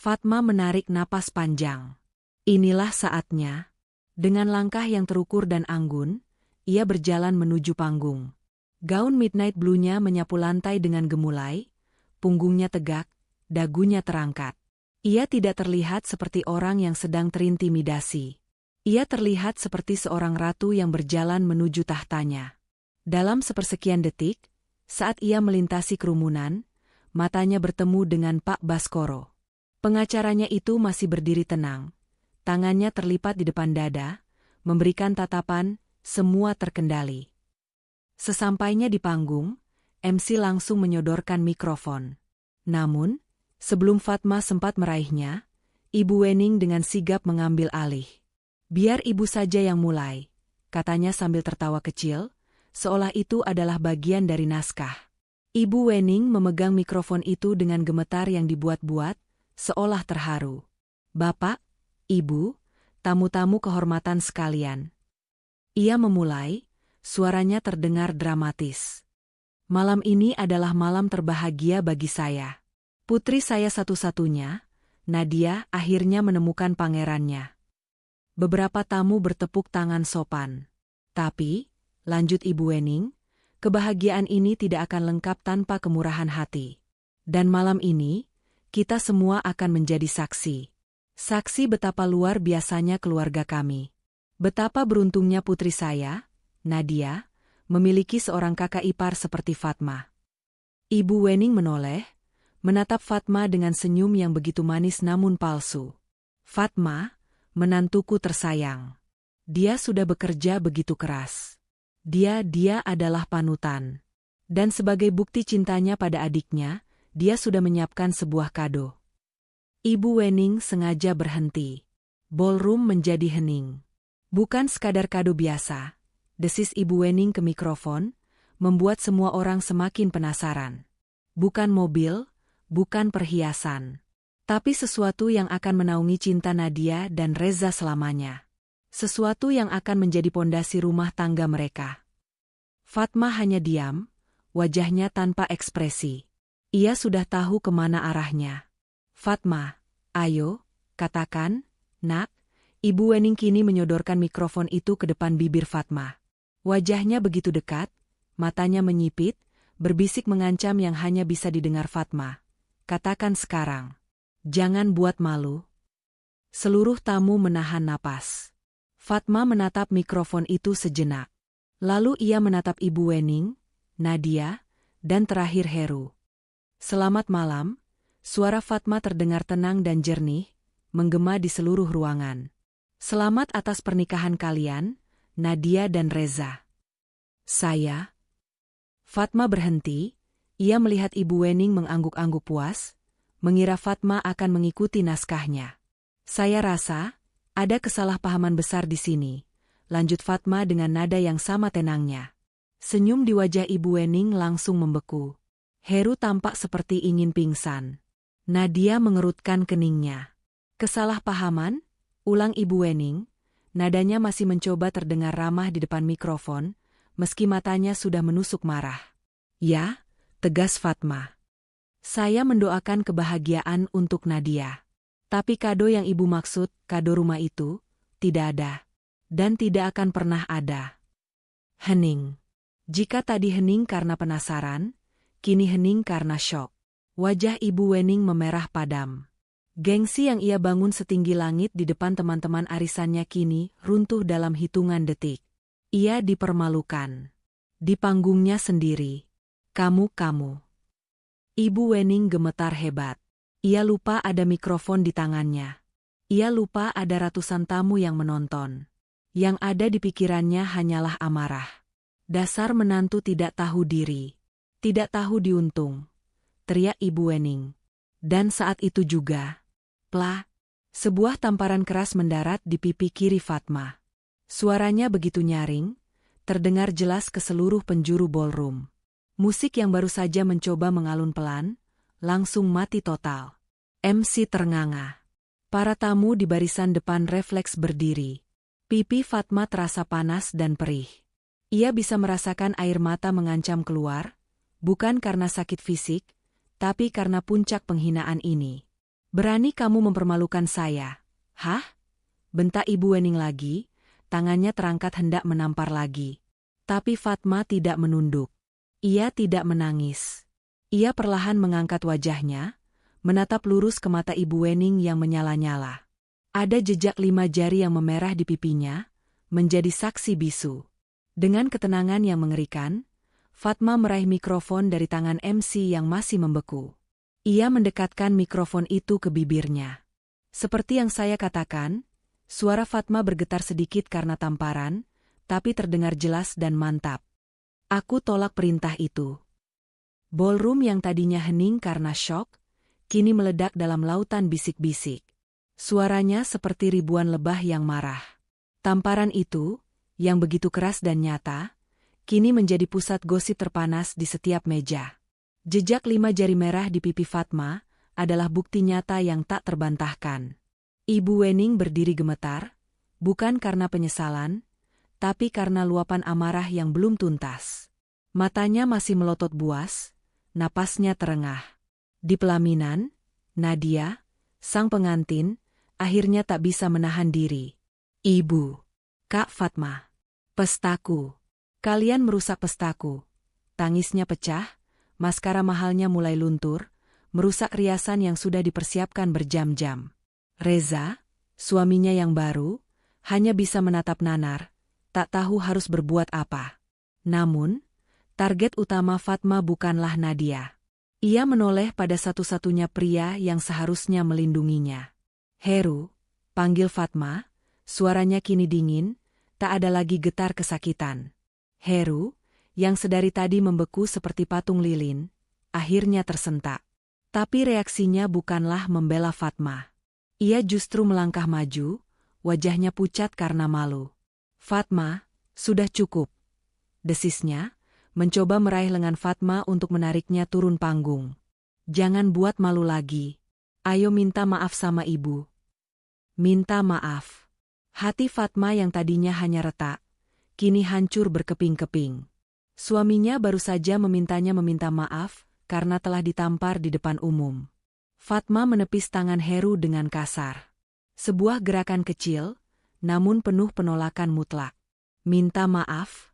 Fatma menarik napas panjang. Inilah saatnya. Dengan langkah yang terukur dan anggun, ia berjalan menuju panggung. Gaun midnight blue-nya menyapu lantai dengan gemulai, punggungnya tegak, dagunya terangkat. Ia tidak terlihat seperti orang yang sedang terintimidasi. Ia terlihat seperti seorang ratu yang berjalan menuju tahtanya. Dalam sepersekian detik, saat ia melintasi kerumunan, matanya bertemu dengan Pak Baskoro. Pengacaranya itu masih berdiri tenang. Tangannya terlipat di depan dada, memberikan tatapan, semua terkendali. Sesampainya di panggung, MC langsung menyodorkan mikrofon. Namun, sebelum Fatma sempat meraihnya, Ibu Wening dengan sigap mengambil alih. Biar ibu saja yang mulai, katanya sambil tertawa kecil, seolah itu adalah bagian dari naskah. Ibu Wening memegang mikrofon itu dengan gemetar yang dibuat-buat, seolah terharu. Bapak, Ibu, tamu-tamu kehormatan sekalian. Ia memulai, suaranya terdengar dramatis. Malam ini adalah malam terbahagia bagi saya. Putri saya satu-satunya, Nadia, akhirnya menemukan pangerannya. Beberapa tamu bertepuk tangan sopan. Tapi, lanjut Ibu Wening, kebahagiaan ini tidak akan lengkap tanpa kemurahan hati. Dan malam ini, kita semua akan menjadi saksi. Saksi betapa luar biasanya keluarga kami. Betapa beruntungnya putri saya, Nadia, memiliki seorang kakak ipar seperti Fatma. Ibu Wening menoleh, menatap Fatma dengan senyum yang begitu manis namun palsu. Fatma, menantuku tersayang. Dia sudah bekerja begitu keras. Dia adalah panutan. Dan sebagai bukti cintanya pada adiknya, dia sudah menyiapkan sebuah kado. Ibu Wening sengaja berhenti. Ballroom menjadi hening. Bukan sekadar kado biasa, desis Ibu Wening ke mikrofon, membuat semua orang semakin penasaran. Bukan mobil, bukan perhiasan. Tapi sesuatu yang akan menaungi cinta Nadia dan Reza selamanya. Sesuatu yang akan menjadi pondasi rumah tangga mereka. Fatma hanya diam, wajahnya tanpa ekspresi. Ia sudah tahu kemana arahnya. Fatma, ayo, katakan, nak. Ibu Wening kini menyodorkan mikrofon itu ke depan bibir Fatma. Wajahnya begitu dekat, matanya menyipit, berbisik mengancam yang hanya bisa didengar Fatma. Katakan sekarang. Jangan buat malu. Seluruh tamu menahan napas. Fatma menatap mikrofon itu sejenak. Lalu ia menatap Ibu Wening, Nadia, dan terakhir Heru. Selamat malam. Suara Fatma terdengar tenang dan jernih, menggema di seluruh ruangan. Selamat atas pernikahan kalian, Nadia dan Reza. Saya. Fatma berhenti, ia melihat Ibu Wening mengangguk-angguk puas, mengira Fatma akan mengikuti naskahnya. Saya rasa, ada kesalahpahaman besar di sini, lanjut Fatma dengan nada yang sama tenangnya. Senyum di wajah Ibu Wening langsung membeku. Heru tampak seperti ingin pingsan. Nadia mengerutkan keningnya. Kesalahpahaman? Ulang Ibu Wening, nadanya masih mencoba terdengar ramah di depan mikrofon, meski matanya sudah menusuk marah. Ya, tegas Fatma. Saya mendoakan kebahagiaan untuk Nadia. Tapi kado yang ibu maksud, kado rumah itu, tidak ada. Dan tidak akan pernah ada. Hening. Jika tadi hening karena penasaran, kini hening karena syok. Wajah Ibu Wening memerah padam. Gengsi yang ia bangun setinggi langit di depan teman-teman arisannya kini runtuh dalam hitungan detik. Ia dipermalukan. Di panggungnya sendiri. Kamu. Ibu Wening gemetar hebat. Ia lupa ada mikrofon di tangannya. Ia lupa ada ratusan tamu yang menonton. Yang ada di pikirannya hanyalah amarah. Dasar menantu tidak tahu diri. Tidak tahu diuntung. Teriak Ibu Wening. Dan saat itu juga, plak, sebuah tamparan keras mendarat di pipi kiri Fatma. Suaranya begitu nyaring, terdengar jelas ke seluruh penjuru ballroom. Musik yang baru saja mencoba mengalun pelan, langsung mati total. MC ternganga. Para tamu di barisan depan refleks berdiri. Pipi Fatma terasa panas dan perih. Ia bisa merasakan air mata mengancam keluar, bukan karena sakit fisik, tapi karena puncak penghinaan ini. Berani kamu mempermalukan saya? Hah? Bentak Ibu Wening lagi, tangannya terangkat hendak menampar lagi. Tapi Fatma tidak menunduk. Ia tidak menangis. Ia perlahan mengangkat wajahnya, menatap lurus ke mata Ibu Wening yang menyala-nyala. Ada jejak 5 jari yang memerah di pipinya, menjadi saksi bisu. Dengan ketenangan yang mengerikan, Fatma meraih mikrofon dari tangan MC yang masih membeku. Ia mendekatkan mikrofon itu ke bibirnya. Seperti yang saya katakan, suara Fatma bergetar sedikit karena tamparan, tapi terdengar jelas dan mantap. Aku tolak perintah itu. Ballroom yang tadinya hening karena syok, kini meledak dalam lautan bisik-bisik. Suaranya seperti ribuan lebah yang marah. Tamparan itu, yang begitu keras dan nyata, kini menjadi pusat gosip terpanas di setiap meja. Jejak 5 jari merah di pipi Fatma adalah bukti nyata yang tak terbantahkan. Ibu Wening berdiri gemetar, bukan karena penyesalan, tapi karena luapan amarah yang belum tuntas. Matanya masih melotot buas, napasnya terengah. Di pelaminan, Nadia, sang pengantin, akhirnya tak bisa menahan diri. Ibu, Kak Fatma, pestaku. Kalian merusak pestaku. Tangisnya pecah, maskara mahalnya mulai luntur, merusak riasan yang sudah dipersiapkan berjam-jam. Reza, suaminya yang baru, hanya bisa menatap nanar, tak tahu harus berbuat apa. Namun, target utama Fatma bukanlah Nadia. Ia menoleh pada satu-satunya pria yang seharusnya melindunginya. Heru, panggil Fatma, suaranya kini dingin, tak ada lagi getar kesakitan. Heru, yang sedari tadi membeku seperti patung lilin, akhirnya tersentak. Tapi reaksinya bukanlah membela Fatma. Ia justru melangkah maju, wajahnya pucat karena malu. Fatma, sudah cukup. Desisnya, mencoba meraih lengan Fatma untuk menariknya turun panggung. Jangan buat malu lagi. Ayo minta maaf sama ibu. Minta maaf. Hati Fatma yang tadinya hanya retak, kini hancur berkeping-keping. Suaminya baru saja memintanya meminta maaf karena telah ditampar di depan umum. Fatma menepis tangan Heru dengan kasar. Sebuah gerakan kecil, namun penuh penolakan mutlak. Minta maaf?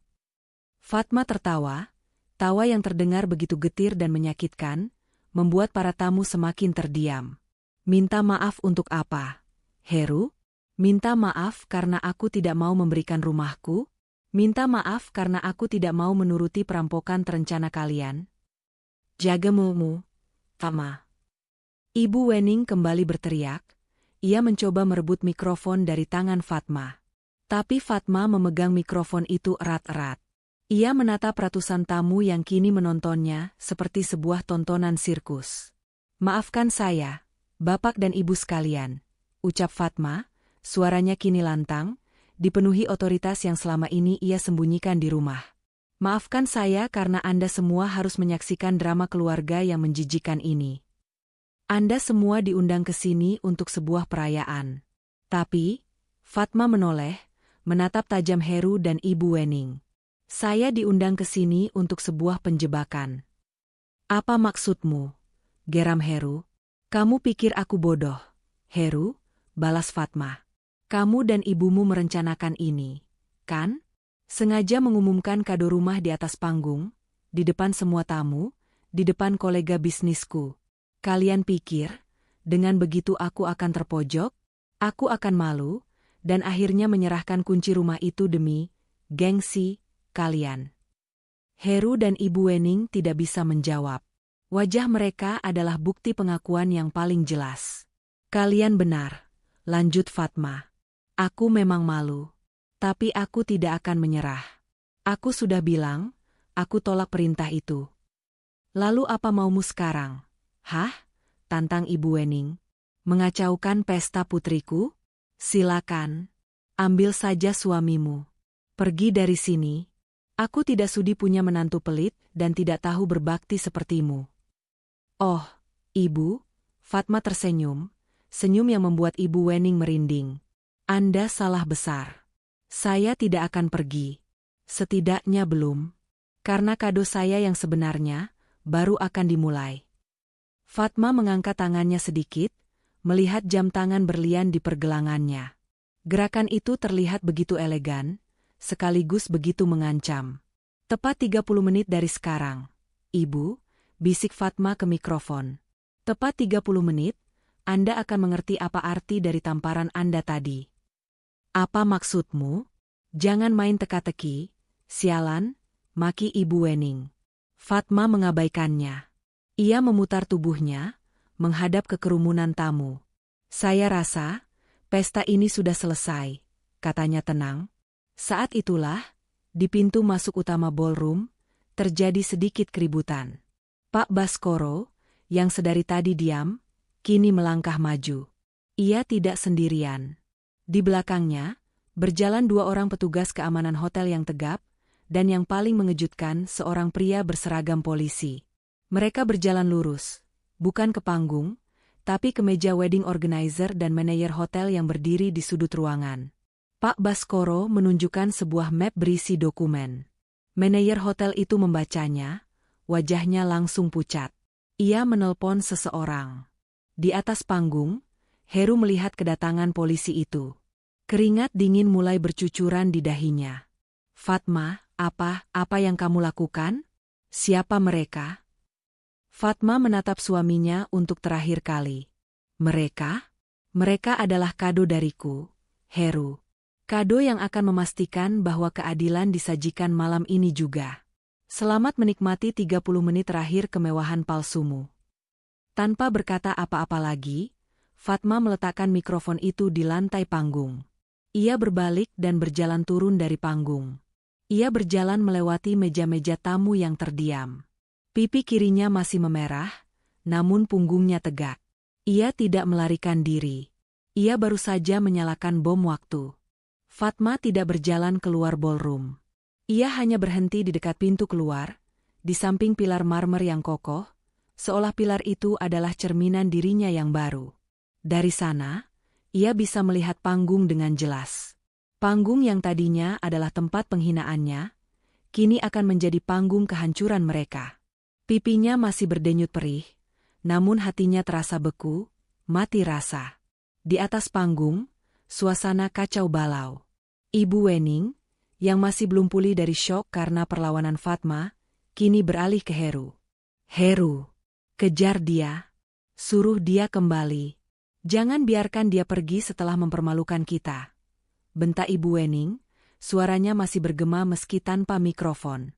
Fatma tertawa, tawa yang terdengar begitu getir dan menyakitkan, membuat para tamu semakin terdiam. Minta maaf untuk apa? Heru? Minta maaf karena aku tidak mau memberikan rumahku? Minta maaf karena aku tidak mau menuruti perampokan terencana kalian? Jaga mulutmu, Fatma. Ibu Wening kembali berteriak. Ia mencoba merebut mikrofon dari tangan Fatma. Tapi Fatma memegang mikrofon itu erat-erat. Ia menatap ratusan tamu yang kini menontonnya seperti sebuah tontonan sirkus. Maafkan saya, Bapak dan Ibu sekalian, ucap Fatma, suaranya kini lantang, dipenuhi otoritas yang selama ini ia sembunyikan di rumah. Maafkan saya karena Anda semua harus menyaksikan drama keluarga yang menjijikan ini. Anda semua diundang ke sini untuk sebuah perayaan. Tapi, Fatma menoleh, menatap tajam Heru dan Ibu Wening. Saya diundang ke sini untuk sebuah penjebakan. Apa maksudmu? Geram Heru. Kamu pikir aku bodoh? Heru, balas Fatma. Kamu dan ibumu merencanakan ini, kan? Sengaja mengumumkan kado rumah di atas panggung, di depan semua tamu, di depan kolega bisnisku. Kalian pikir, Dengan begitu aku akan terpojok, aku akan malu, dan akhirnya menyerahkan kunci rumah itu demi gengsi kalian. Heru dan Ibu Wening tidak bisa menjawab. Wajah mereka adalah bukti pengakuan yang paling jelas. Kalian benar, lanjut Fatma. Aku memang malu. Tapi aku tidak akan menyerah. Aku sudah bilang, aku tolak perintah itu. Lalu apa maumu sekarang? Hah? Tantang Ibu Wening. Mengacaukan pesta putriku? Silakan. Ambil saja suamimu. Pergi dari sini. Aku tidak sudi punya menantu pelit dan tidak tahu berbakti sepertimu. Oh, Ibu, Fatma tersenyum, senyum yang membuat Ibu Wening merinding. Anda salah besar. Saya tidak akan pergi. Setidaknya belum. Karena kado saya yang sebenarnya baru akan dimulai. Fatma mengangkat tangannya sedikit, melihat jam tangan berlian di pergelangannya. Gerakan itu terlihat begitu elegan, sekaligus begitu mengancam. Tepat 30 menit dari sekarang, Ibu, bisik Fatma ke mikrofon. Tepat 30 menit, Anda akan mengerti apa arti dari tamparan Anda tadi. Apa maksudmu? Jangan main teka-teki, sialan, maki Ibu Wening. Fatma mengabaikannya. Ia memutar tubuhnya, menghadap ke kerumunan tamu. Saya rasa, pesta ini sudah selesai, katanya tenang. Saat itulah, di pintu masuk utama ballroom, terjadi sedikit keributan. Pak Baskoro, yang sedari tadi diam, kini melangkah maju. Ia tidak sendirian. Di belakangnya, berjalan 2 orang petugas keamanan hotel yang tegap, dan yang paling mengejutkan seorang pria berseragam polisi. Mereka berjalan lurus, bukan ke panggung, tapi ke meja wedding organizer dan manajer hotel yang berdiri di sudut ruangan. Pak Baskoro menunjukkan sebuah map berisi dokumen. Manajer hotel itu membacanya, wajahnya langsung pucat. Ia menelpon seseorang. Di atas panggung, Heru melihat kedatangan polisi itu. Keringat dingin mulai bercucuran di dahinya. Fatma, apa yang kamu lakukan? Siapa mereka? Fatma menatap suaminya untuk terakhir kali. Mereka? Mereka adalah kado dariku, Heru. Kado yang akan memastikan bahwa keadilan disajikan malam ini juga. Selamat menikmati 30 menit terakhir kemewahan palsumu. Tanpa berkata apa-apa lagi, Fatma meletakkan mikrofon itu di lantai panggung. Ia berbalik dan berjalan turun dari panggung. Ia berjalan melewati meja-meja tamu yang terdiam. Pipi kirinya masih memerah, namun punggungnya tegak. Ia tidak melarikan diri. Ia baru saja menyalakan bom waktu. Fatma tidak berjalan keluar ballroom. Ia hanya berhenti di dekat pintu keluar, di samping pilar marmer yang kokoh, seolah pilar itu adalah cerminan dirinya yang baru. Dari sana, ia bisa melihat panggung dengan jelas. Panggung yang tadinya adalah tempat penghinaannya, kini akan menjadi panggung kehancuran mereka. Pipinya masih berdenyut perih, namun hatinya terasa beku, mati rasa. Di atas panggung, suasana kacau balau. Ibu Wening, yang masih belum pulih dari syok karena perlawanan Fatma, kini beralih ke Heru. Heru, kejar dia. Suruh dia kembali. Jangan biarkan dia pergi setelah mempermalukan kita. Bentak Ibu Wening, suaranya masih bergema meski tanpa mikrofon.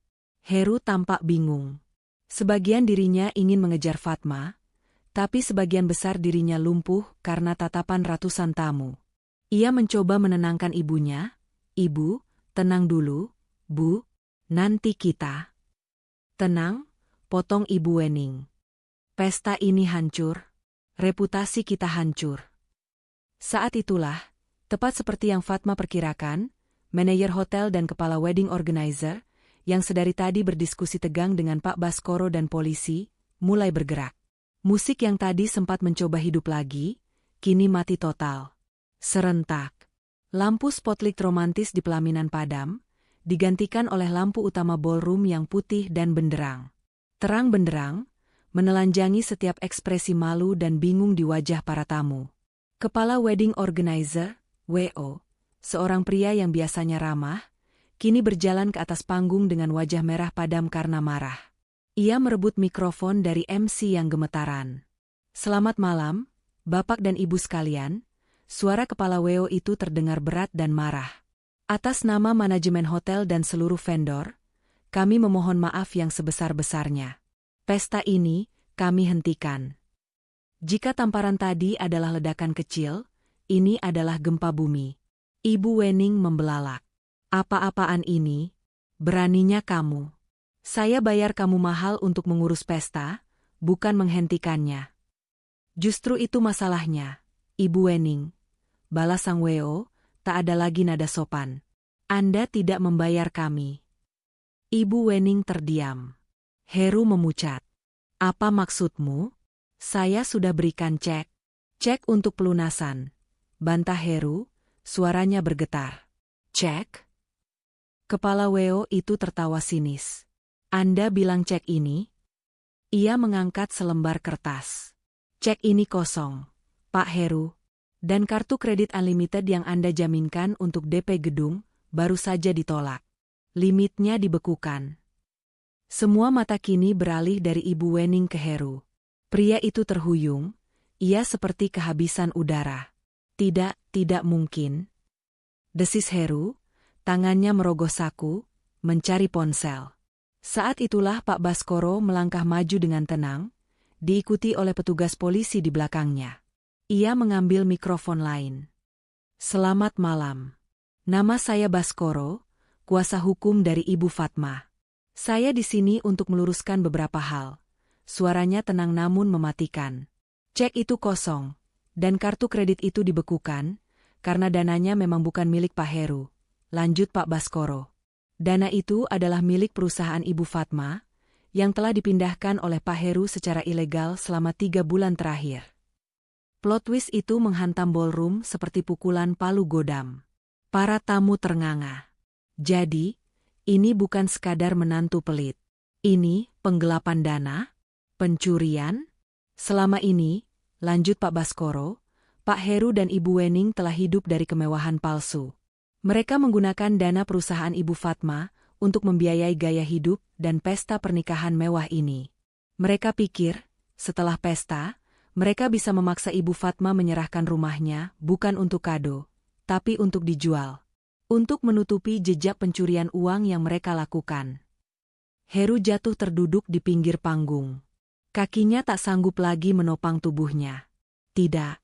Heru tampak bingung. Sebagian dirinya ingin mengejar Fatma, tapi sebagian besar dirinya lumpuh karena tatapan ratusan tamu. Ia mencoba menenangkan ibunya. Ibu, tenang dulu, Bu, nanti kita. Tenang, potong Ibu Wening. Pesta ini hancur, reputasi kita hancur. Saat itulah, tepat seperti yang Fatma perkirakan, manajer hotel dan kepala wedding organizer, yang sedari tadi berdiskusi tegang dengan Pak Baskoro dan polisi, mulai bergerak. Musik yang tadi sempat mencoba hidup lagi, kini mati total. Serentak. Lampu spotlight romantis di pelaminan padam, digantikan oleh lampu utama ballroom yang putih dan benderang. Terang benderang, menelanjangi setiap ekspresi malu dan bingung di wajah para tamu. Kepala wedding organizer, W.O., seorang pria yang biasanya ramah, kini berjalan ke atas panggung dengan wajah merah padam karena marah. Ia merebut mikrofon dari MC yang gemetaran. Selamat malam, Bapak dan Ibu sekalian, suara kepala Weo itu terdengar berat dan marah. Atas nama manajemen hotel dan seluruh vendor, kami memohon maaf yang sebesar-besarnya. Pesta ini, kami hentikan. Jika tamparan tadi adalah ledakan kecil, ini adalah gempa bumi. Ibu Wening membelalak. Apa-apaan ini? Beraninya kamu. Saya bayar kamu mahal untuk mengurus pesta, bukan menghentikannya. Justru itu masalahnya, Ibu Wening. Balas sang Weo, tak ada lagi nada sopan. Anda tidak membayar kami. Ibu Wening terdiam. Heru memucat. Apa maksudmu? Saya sudah berikan cek. Cek untuk pelunasan. Bantah Heru, suaranya bergetar. Cek? Kepala Weo itu tertawa sinis. Anda bilang cek ini? Ia mengangkat selembar kertas. Cek ini kosong, Pak Heru. Dan kartu kredit unlimited yang Anda jaminkan untuk DP gedung, baru saja ditolak. Limitnya dibekukan. Semua mata kini beralih dari Ibu Wening ke Heru. Pria itu terhuyung, ia seperti kehabisan udara. Tidak mungkin. Desis Heru, tangannya merogoh saku, mencari ponsel. Saat itulah Pak Baskoro melangkah maju dengan tenang, diikuti oleh petugas polisi di belakangnya. Ia mengambil mikrofon lain. Selamat malam. Nama saya Baskoro, kuasa hukum dari Ibu Fatma. Saya di sini untuk meluruskan beberapa hal. Suaranya tenang namun mematikan. Cek itu kosong, dan kartu kredit itu dibekukan, karena dananya memang bukan milik Pak Heru. Lanjut Pak Baskoro. Dana itu adalah milik perusahaan Ibu Fatma, yang telah dipindahkan oleh Pak Heru secara ilegal selama 3 bulan terakhir. Plot twist itu menghantam ballroom seperti pukulan palu godam. Para tamu ternganga. Jadi, ini bukan sekadar menantu pelit. Ini penggelapan dana? Pencurian? Selama ini, lanjut Pak Baskoro, Pak Heru dan Ibu Wening telah hidup dari kemewahan palsu. Mereka menggunakan dana perusahaan Ibu Fatma untuk membiayai gaya hidup dan pesta pernikahan mewah ini. Mereka pikir, setelah pesta, mereka bisa memaksa Ibu Fatma menyerahkan rumahnya bukan untuk kado, tapi untuk dijual. Untuk menutupi jejak pencurian uang yang mereka lakukan. Heru jatuh terduduk di pinggir panggung. Kakinya tak sanggup lagi menopang tubuhnya. Tidak.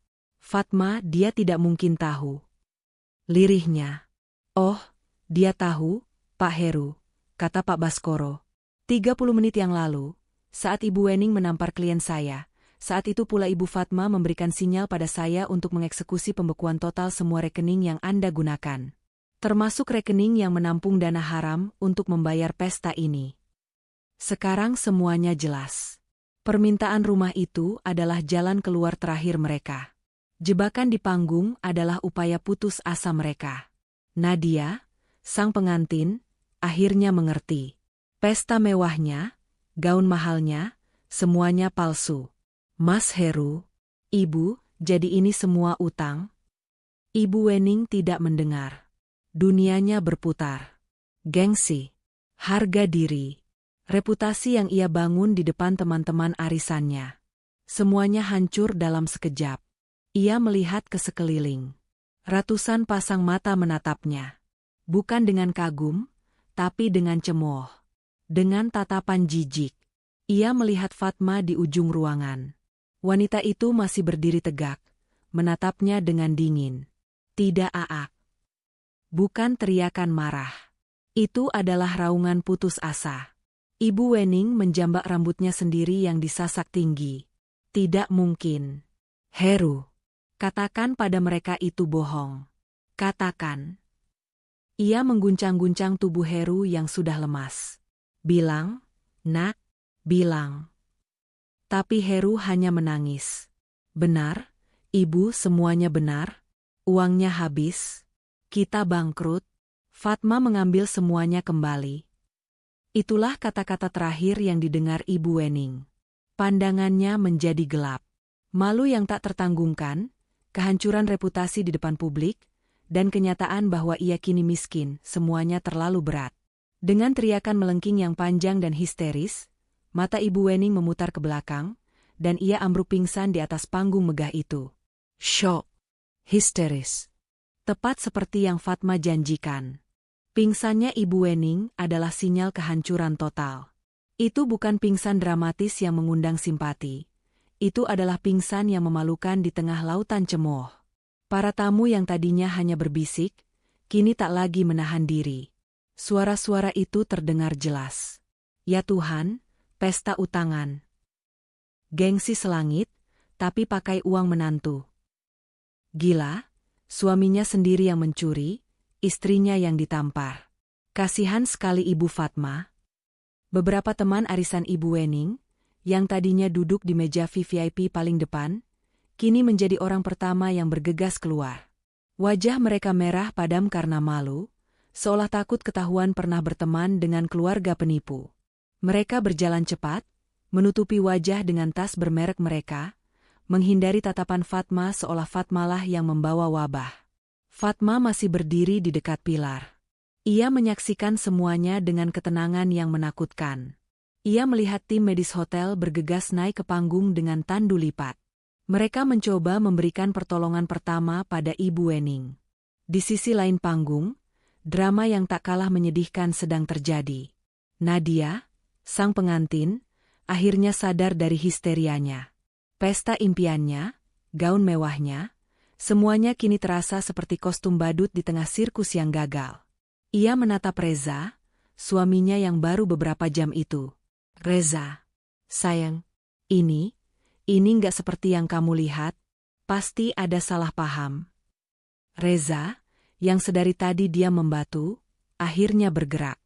Fatma, dia tidak mungkin tahu. Lirihnya. Oh, dia tahu, Pak Heru, kata Pak Baskoro. 30 menit yang lalu, saat Ibu Wening menampar klien saya, saat itu pula Ibu Fatma memberikan sinyal pada saya untuk mengeksekusi pembekuan total semua rekening yang Anda gunakan. Termasuk rekening yang menampung dana haram untuk membayar pesta ini. Sekarang semuanya jelas. Permintaan rumah itu adalah jalan keluar terakhir mereka. Jebakan di panggung adalah upaya putus asa mereka. Nadia, sang pengantin, akhirnya mengerti. Pesta mewahnya, gaun mahalnya, semuanya palsu. Mas Heru, Ibu, jadi ini semua utang? Ibu Wening tidak mendengar. Dunianya berputar. Gengsi, harga diri. Reputasi yang ia bangun di depan teman-teman arisannya. Semuanya hancur dalam sekejap. Ia melihat ke sekeliling. Ratusan pasang mata menatapnya. Bukan dengan kagum, tapi dengan cemooh. Dengan tatapan jijik. Ia melihat Fatma di ujung ruangan. Wanita itu masih berdiri tegak, menatapnya dengan dingin. Tidak aak. Bukan teriakan marah. Itu adalah raungan putus asa. Ibu Wening menjambak rambutnya sendiri yang disasak tinggi. Tidak mungkin. Heru. Katakan pada mereka itu bohong. Katakan. Ia mengguncang-guncang tubuh Heru yang sudah lemas. Bilang, nak, bilang. Tapi Heru hanya menangis. Benar, Ibu, semuanya benar. Uangnya habis. Kita bangkrut. Fatma mengambil semuanya kembali. Itulah kata-kata terakhir yang didengar Ibu Wening. Pandangannya menjadi gelap. Malu yang tak tertanggungkan, kehancuran reputasi di depan publik, dan kenyataan bahwa ia kini miskin, semuanya terlalu berat. Dengan teriakan melengking yang panjang dan histeris, mata Ibu Wening memutar ke belakang, dan ia ambruk pingsan di atas panggung megah itu. Syok. Histeris. Tepat seperti yang Fatma janjikan. Pingsannya Ibu Wening adalah sinyal kehancuran total. Itu bukan pingsan dramatis yang mengundang simpati. Itu adalah pingsan yang memalukan di tengah lautan cemooh. Para tamu yang tadinya hanya berbisik, kini tak lagi menahan diri. Suara-suara itu terdengar jelas. Ya Tuhan, pesta utangan. Gengsi selangit, tapi pakai uang menantu. Gila, suaminya sendiri yang mencuri, istrinya yang ditampar. Kasihan sekali Ibu Fatma. Beberapa teman arisan Ibu Wening, yang tadinya duduk di meja VIP paling depan, kini menjadi orang pertama yang bergegas keluar. Wajah mereka merah padam karena malu, seolah takut ketahuan pernah berteman dengan keluarga penipu. Mereka berjalan cepat, menutupi wajah dengan tas bermerek mereka, menghindari tatapan Fatma seolah Fatmalah yang membawa wabah. Fatma masih berdiri di dekat pilar. Ia menyaksikan semuanya dengan ketenangan yang menakutkan. Ia melihat tim medis hotel bergegas naik ke panggung dengan tandu lipat. Mereka mencoba memberikan pertolongan pertama pada Ibu Wening. Di sisi lain panggung, drama yang tak kalah menyedihkan sedang terjadi. Nadia, sang pengantin, akhirnya sadar dari histerianya. Pesta impiannya, gaun mewahnya, semuanya kini terasa seperti kostum badut di tengah sirkus yang gagal. Ia menatap Reza, suaminya yang baru beberapa jam itu. Reza, sayang, ini nggak seperti yang kamu lihat, pasti ada salah paham. Reza, yang sedari tadi dia membatu, akhirnya bergerak.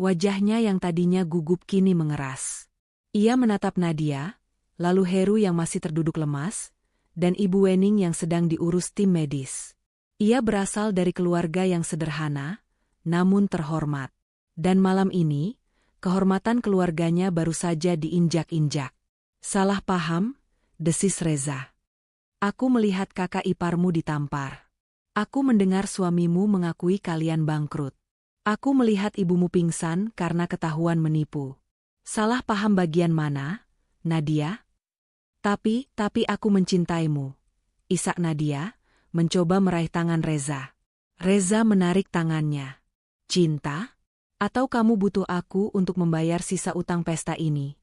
Wajahnya yang tadinya gugup kini mengeras. Ia menatap Nadia, lalu Heru yang masih terduduk lemas, dan Ibu Wening yang sedang diurus tim medis. Ia berasal dari keluarga yang sederhana, namun terhormat. Dan malam ini, kehormatan keluarganya baru saja diinjak-injak. Salah paham, desis Reza. Aku melihat kakak iparmu ditampar. Aku mendengar suamimu mengakui kalian bangkrut. Aku melihat ibumu pingsan karena ketahuan menipu. Salah paham bagian mana, Nadia? Tapi aku mencintaimu. Isak Nadia, mencoba meraih tangan Reza. Reza menarik tangannya. Cinta? Atau kamu butuh aku untuk membayar sisa utang pesta ini?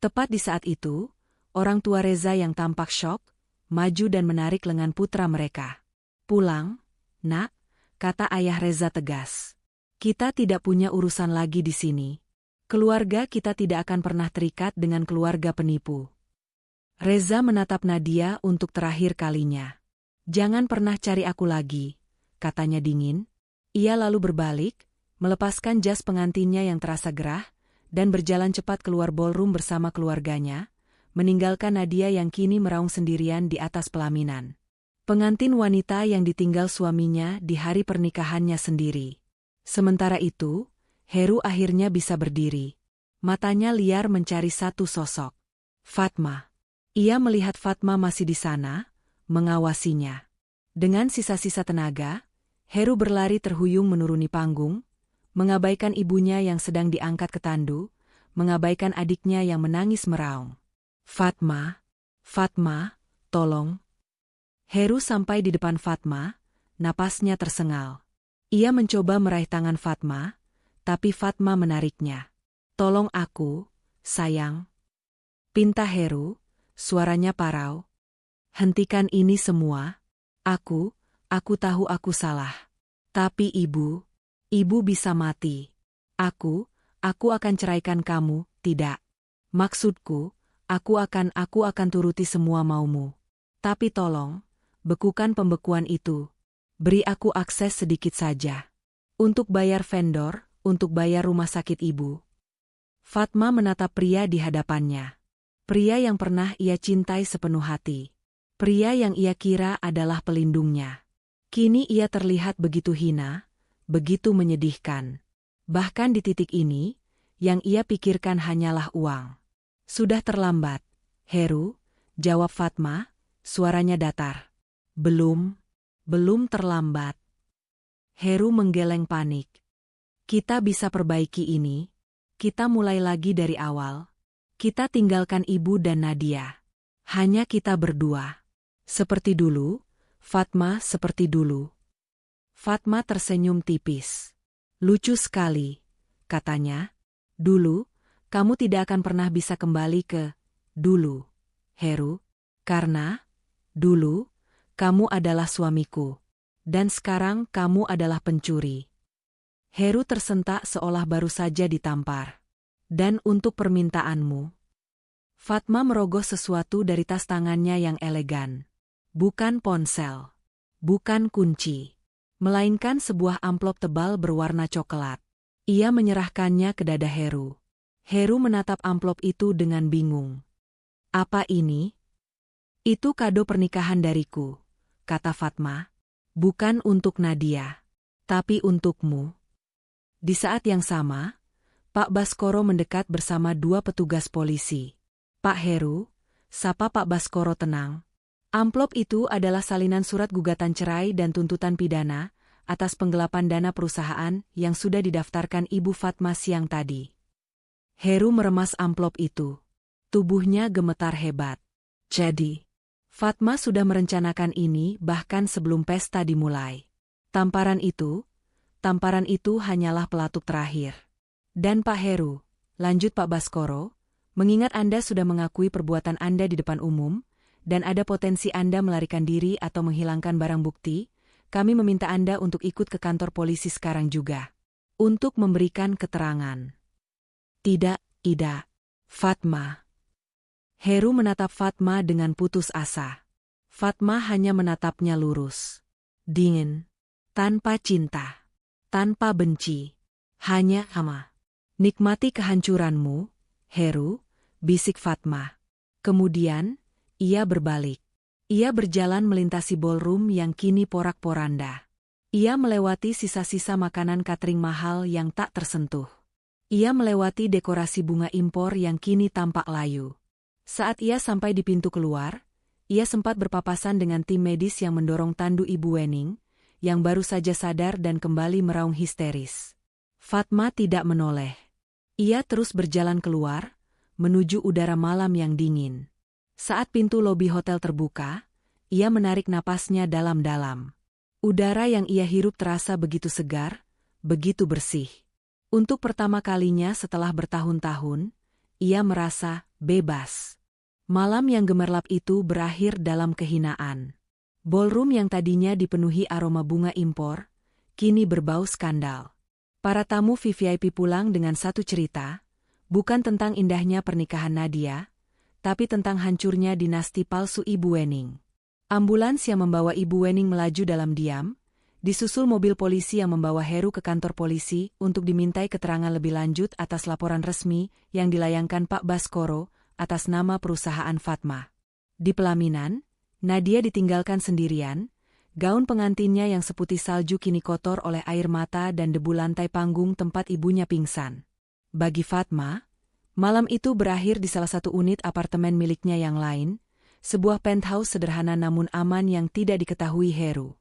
Tepat di saat itu, orang tua Reza yang tampak syok, maju dan menarik lengan putra mereka. Pulang, nak, kata ayah Reza tegas. Kita tidak punya urusan lagi di sini. Keluarga kita tidak akan pernah terikat dengan keluarga penipu. Reza menatap Nadia untuk terakhir kalinya. Jangan pernah cari aku lagi, katanya dingin. Ia lalu berbalik, melepaskan jas pengantinnya yang terasa gerah, dan berjalan cepat keluar ballroom bersama keluarganya, meninggalkan Nadia yang kini meraung sendirian di atas pelaminan. Pengantin wanita yang ditinggal suaminya di hari pernikahannya sendiri. Sementara itu, Heru akhirnya bisa berdiri. Matanya liar mencari satu sosok. Fatma. Ia melihat Fatma masih di sana, mengawasinya. Dengan sisa-sisa tenaga, Heru berlari terhuyung menuruni panggung, mengabaikan ibunya yang sedang diangkat ke tandu, mengabaikan adiknya yang menangis meraung. Fatma, tolong. Heru sampai di depan Fatma, napasnya tersengal. Ia mencoba meraih tangan Fatma, tapi Fatma menariknya. Tolong aku, sayang. Pinta Heru, suaranya parau. Hentikan ini semua. Aku tahu aku salah. Tapi ibu bisa mati. Aku akan ceraikan kamu, tidak. Maksudku, aku akan turuti semua maumu. Tapi tolong, bekukan pembekuan itu. Beri aku akses sedikit saja. Untuk bayar vendor, untuk bayar rumah sakit ibu. Fatma menatap pria di hadapannya. Pria yang pernah ia cintai sepenuh hati. Pria yang ia kira adalah pelindungnya. Kini ia terlihat begitu hina, begitu menyedihkan. Bahkan di titik ini, yang ia pikirkan hanyalah uang. Sudah terlambat, Heru, jawab Fatma, suaranya datar. Belum terlambat. Heru menggeleng panik. Kita bisa perbaiki ini. Kita mulai lagi dari awal. Kita tinggalkan ibu dan Nadia. Hanya kita berdua. Seperti dulu, Fatma, seperti dulu. Fatma tersenyum tipis. Lucu sekali, katanya. Dulu, kamu tidak akan pernah bisa kembali ke dulu, Heru. Karena, dulu, kamu adalah suamiku. Dan sekarang kamu adalah pencuri. Heru tersentak seolah baru saja ditampar. Dan untuk permintaanmu. Fatma merogoh sesuatu dari tas tangannya yang elegan. Bukan ponsel. Bukan kunci. Melainkan sebuah amplop tebal berwarna coklat. Ia menyerahkannya ke dada Heru. Heru menatap amplop itu dengan bingung. Apa ini? Itu kado pernikahan dariku, kata Fatma. Bukan untuk Nadia. Tapi untukmu. Di saat yang sama, Pak Baskoro mendekat bersama 2 petugas polisi. Pak Heru, sapa Pak Baskoro tenang. Amplop itu adalah salinan surat gugatan cerai dan tuntutan pidana atas penggelapan dana perusahaan yang sudah didaftarkan Ibu Fatma siang tadi. Heru meremas amplop itu. Tubuhnya gemetar hebat. Jadi, Fatma sudah merencanakan ini bahkan sebelum pesta dimulai. Tamparan itu hanyalah pelatuk terakhir. Dan Pak Heru, lanjut Pak Baskoro, mengingat Anda sudah mengakui perbuatan Anda di depan umum, dan ada potensi Anda melarikan diri atau menghilangkan barang bukti, kami meminta Anda untuk ikut ke kantor polisi sekarang juga. Untuk memberikan keterangan. Tidak, Fatma. Heru menatap Fatma dengan putus asa. Fatma hanya menatapnya lurus. Dingin. Tanpa cinta. Tanpa benci. Hanya ama. Nikmati kehancuranmu, Heru, bisik Fatma. Kemudian, ia berbalik. Ia berjalan melintasi ballroom yang kini porak-poranda. Ia melewati sisa-sisa makanan catering mahal yang tak tersentuh. Ia melewati dekorasi bunga impor yang kini tampak layu. Saat ia sampai di pintu keluar, ia sempat berpapasan dengan tim medis yang mendorong tandu Ibu Wening, yang baru saja sadar dan kembali meraung histeris. Fatma tidak menoleh. Ia terus berjalan keluar, menuju udara malam yang dingin. Saat pintu lobi hotel terbuka, ia menarik napasnya dalam-dalam. Udara yang ia hirup terasa begitu segar, begitu bersih. Untuk pertama kalinya setelah bertahun-tahun, ia merasa bebas. Malam yang gemerlap itu berakhir dalam kehinaan. Ballroom yang tadinya dipenuhi aroma bunga impor, kini berbau skandal. Para tamu VVIP pulang dengan satu cerita, bukan tentang indahnya pernikahan Nadia, tapi tentang hancurnya dinasti palsu Ibu Wening. Ambulans yang membawa Ibu Wening melaju dalam diam, disusul mobil polisi yang membawa Heru ke kantor polisi untuk dimintai keterangan lebih lanjut atas laporan resmi yang dilayangkan Pak Baskoro atas nama perusahaan Fatma. Di pelaminan, Nadia ditinggalkan sendirian. Gaun pengantinnya yang seputih salju kini kotor oleh air mata dan debu lantai panggung tempat ibunya pingsan. Bagi Fatma, malam itu berakhir di salah satu unit apartemen miliknya yang lain, sebuah penthouse sederhana namun aman yang tidak diketahui Heru.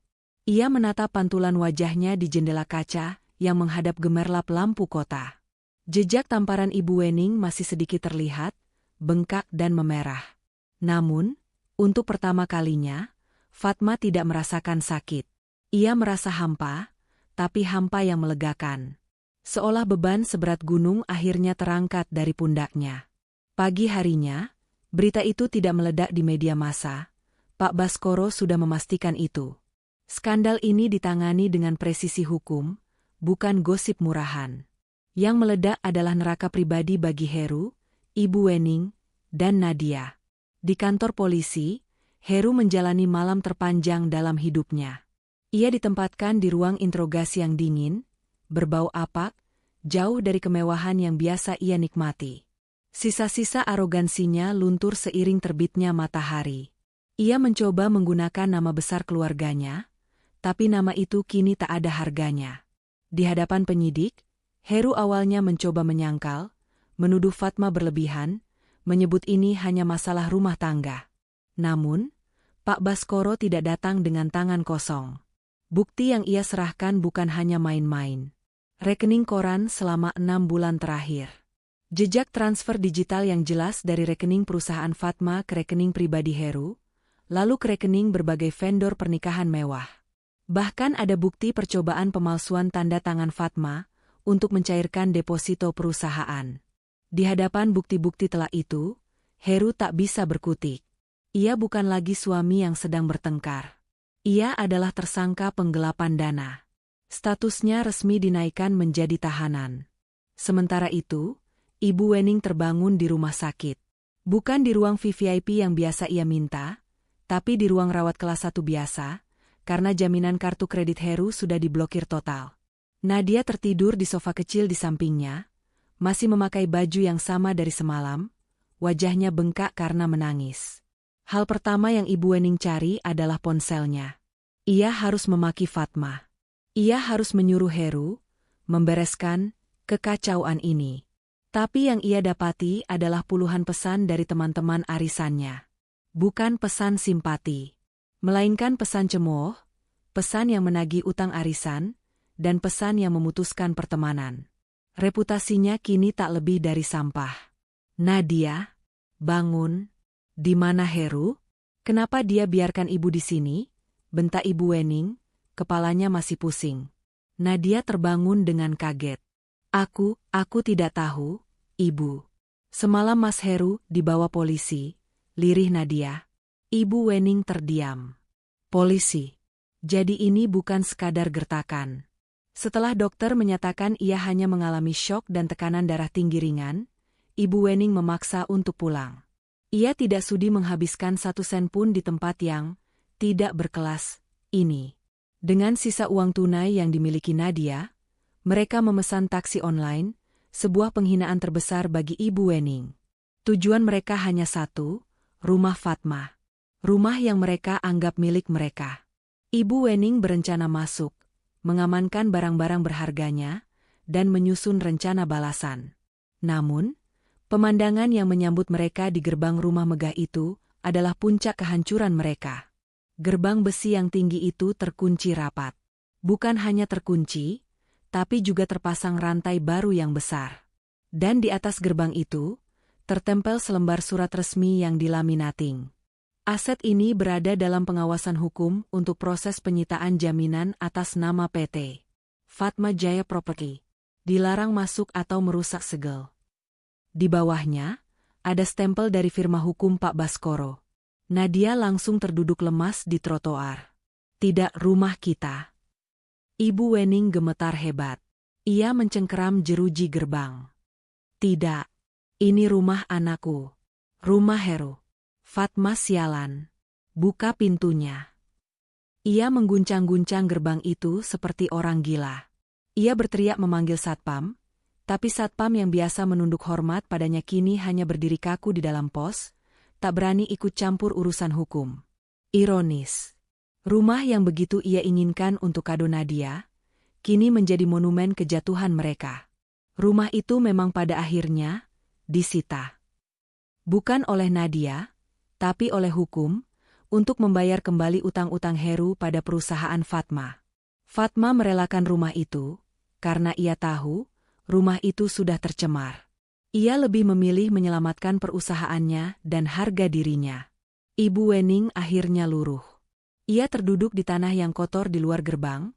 Ia menatap pantulan wajahnya di jendela kaca yang menghadap gemerlap lampu kota. Jejak tamparan Ibu Wening masih sedikit terlihat, bengkak dan memerah. Namun, untuk pertama kalinya, Fatma tidak merasakan sakit. Ia merasa hampa, tapi hampa yang melegakan. Seolah beban seberat gunung akhirnya terangkat dari pundaknya. Pagi harinya, berita itu tidak meledak di media massa. Pak Baskoro sudah memastikan itu. Skandal ini ditangani dengan presisi hukum, bukan gosip murahan. Yang meledak adalah neraka pribadi bagi Heru, Ibu Wening, dan Nadia. Di kantor polisi, Heru menjalani malam terpanjang dalam hidupnya. Ia ditempatkan di ruang interogasi yang dingin, berbau apak, jauh dari kemewahan yang biasa ia nikmati. Sisa-sisa arogansinya luntur seiring terbitnya matahari. Ia mencoba menggunakan nama besar keluarganya, tapi nama itu kini tak ada harganya. Di hadapan penyidik, Heru awalnya mencoba menyangkal, menuduh Fatma berlebihan, menyebut ini hanya masalah rumah tangga. Namun, Pak Baskoro tidak datang dengan tangan kosong. Bukti yang ia serahkan bukan hanya main-main. Rekening koran selama 6 bulan terakhir. Jejak transfer digital yang jelas dari rekening perusahaan Fatma ke rekening pribadi Heru, lalu ke rekening berbagai vendor pernikahan mewah. Bahkan ada bukti percobaan pemalsuan tanda tangan Fatma untuk mencairkan deposito perusahaan. Di hadapan bukti-bukti telah itu, Heru tak bisa berkutik. Ia bukan lagi suami yang sedang bertengkar. Ia adalah tersangka penggelapan dana. Statusnya resmi dinaikkan menjadi tahanan. Sementara itu, Ibu Wening terbangun di rumah sakit. Bukan di ruang VVIP yang biasa ia minta, tapi di ruang rawat kelas 1 biasa, karena jaminan kartu kredit Heru sudah diblokir total. Nadia tertidur di sofa kecil di sampingnya, masih memakai baju yang sama dari semalam, wajahnya bengkak karena menangis. Hal pertama yang Ibu Wening cari adalah ponselnya. Ia harus memaki Fatma. Ia harus menyuruh Heru membereskan kekacauan ini. Tapi yang ia dapati adalah puluhan pesan dari teman-teman arisannya. Bukan pesan simpati, melainkan pesan cemooh, pesan yang menagih utang arisan, dan pesan yang memutuskan pertemanan. Reputasinya kini tak lebih dari sampah. Nadia, bangun. Di mana Heru? Kenapa dia biarkan ibu di sini? Bentak Ibu Wening, kepalanya masih pusing. Nadia terbangun dengan kaget. Aku tidak tahu, Ibu. Semalam Mas Heru dibawa polisi, lirih Nadia. Ibu Wening terdiam. Polisi. Jadi ini bukan sekadar gertakan. Setelah dokter menyatakan ia hanya mengalami syok dan tekanan darah tinggi ringan, Ibu Wening memaksa untuk pulang. Ia tidak sudi menghabiskan 1 sen pun di tempat yang tidak berkelas ini. Dengan sisa uang tunai yang dimiliki Nadia, mereka memesan taksi online, sebuah penghinaan terbesar bagi Ibu Wening. Tujuan mereka hanya satu, rumah Fatma. Rumah yang mereka anggap milik mereka. Ibu Wening berencana masuk, mengamankan barang-barang berharganya, dan menyusun rencana balasan. Namun, pemandangan yang menyambut mereka di gerbang rumah megah itu adalah puncak kehancuran mereka. Gerbang besi yang tinggi itu terkunci rapat. Bukan hanya terkunci, tapi juga terpasang rantai baru yang besar. Dan di atas gerbang itu, tertempel selembar surat resmi yang dilaminating. Aset ini berada dalam pengawasan hukum untuk proses penyitaan jaminan atas nama PT Fatma Jaya Property. Dilarang masuk atau merusak segel. Di bawahnya, ada stempel dari firma hukum Pak Baskoro. Nadia langsung terduduk lemas di trotoar. Tidak rumah kita. Ibu Wening gemetar hebat. Ia mencengkeram jeruji gerbang. Tidak. Ini rumah anakku. Rumah Heru. Fatma sialan. Buka pintunya. Ia mengguncang-guncang gerbang itu seperti orang gila. Ia berteriak memanggil satpam, tapi satpam yang biasa menunduk hormat padanya kini hanya berdiri kaku di dalam pos, tak berani ikut campur urusan hukum. Ironis. Rumah yang begitu ia inginkan untuk kado Nadia, kini menjadi monumen kejatuhan mereka. Rumah itu memang pada akhirnya disita. Bukan oleh Nadia, tapi oleh hukum, untuk membayar kembali utang-utang Heru pada perusahaan Fatma. Fatma merelakan rumah itu, karena ia tahu, rumah itu sudah tercemar. Ia lebih memilih menyelamatkan perusahaannya dan harga dirinya. Ibu Wening akhirnya luruh. Ia terduduk di tanah yang kotor di luar gerbang,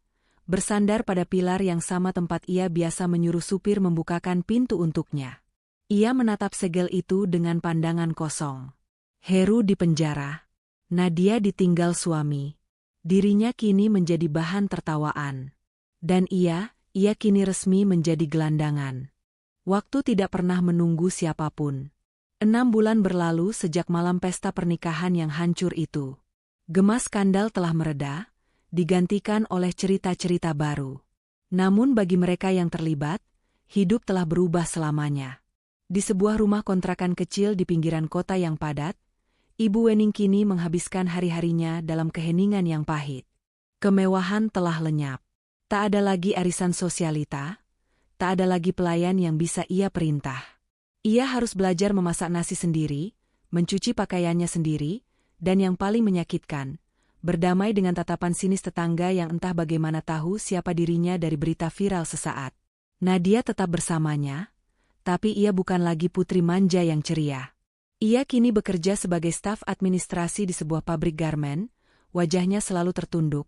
bersandar pada pilar yang sama tempat ia biasa menyuruh supir membukakan pintu untuknya. Ia menatap segel itu dengan pandangan kosong. Heru di penjara. Nadia ditinggal suami. Dirinya kini menjadi bahan tertawaan. Dan ia kini resmi menjadi gelandangan. Waktu tidak pernah menunggu siapapun. 6 bulan berlalu sejak malam pesta pernikahan yang hancur itu. Gema skandal telah mereda, digantikan oleh cerita-cerita baru. Namun bagi mereka yang terlibat, hidup telah berubah selamanya. Di sebuah rumah kontrakan kecil di pinggiran kota yang padat, Ibu Wening kini menghabiskan hari-harinya dalam keheningan yang pahit. Kemewahan telah lenyap. Tak ada lagi arisan sosialita, tak ada lagi pelayan yang bisa ia perintah. Ia harus belajar memasak nasi sendiri, mencuci pakaiannya sendiri, dan yang paling menyakitkan, berdamai dengan tatapan sinis tetangga yang entah bagaimana tahu siapa dirinya dari berita viral sesaat. Nadia tetap bersamanya, Tapi ia bukan lagi putri manja yang ceria. Ia kini bekerja sebagai staf administrasi di sebuah pabrik garmen, wajahnya selalu tertunduk,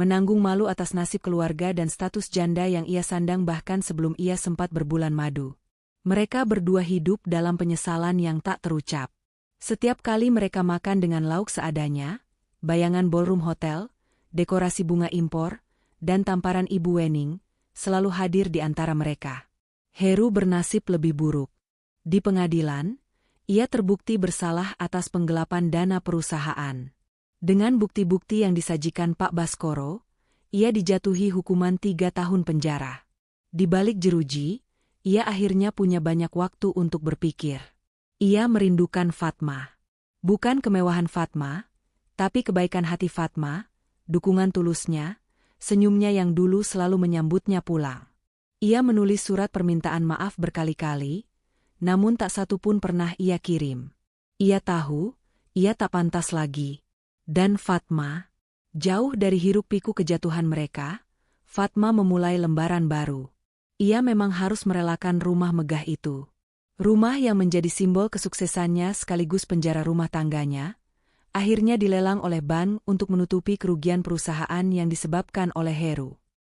menanggung malu atas nasib keluarga dan status janda yang ia sandang bahkan sebelum ia sempat berbulan madu. Mereka berdua hidup dalam penyesalan yang tak terucap. Setiap kali mereka makan dengan lauk seadanya, bayangan ballroom hotel, dekorasi bunga impor, dan tamparan Ibu Wening selalu hadir di antara mereka. Heru bernasib lebih buruk. Di pengadilan, ia terbukti bersalah atas penggelapan dana perusahaan. Dengan bukti-bukti yang disajikan Pak Baskoro, ia dijatuhi hukuman 3 tahun penjara. Di balik jeruji, ia akhirnya punya banyak waktu untuk berpikir. Ia merindukan Fatma. Bukan kemewahan Fatma, tapi kebaikan hati Fatma, dukungan tulusnya, senyumnya yang dulu selalu menyambutnya pulang. Ia menulis surat permintaan maaf berkali-kali, namun tak satu pun pernah ia kirim. Ia tahu, ia tak pantas lagi. Dan Fatma, jauh dari hiruk-pikuk kejatuhan mereka, Fatma memulai lembaran baru. Ia memang harus merelakan rumah megah itu. Rumah yang menjadi simbol kesuksesannya sekaligus penjara rumah tangganya, akhirnya dilelang oleh bank untuk menutupi kerugian perusahaan yang disebabkan oleh Heru.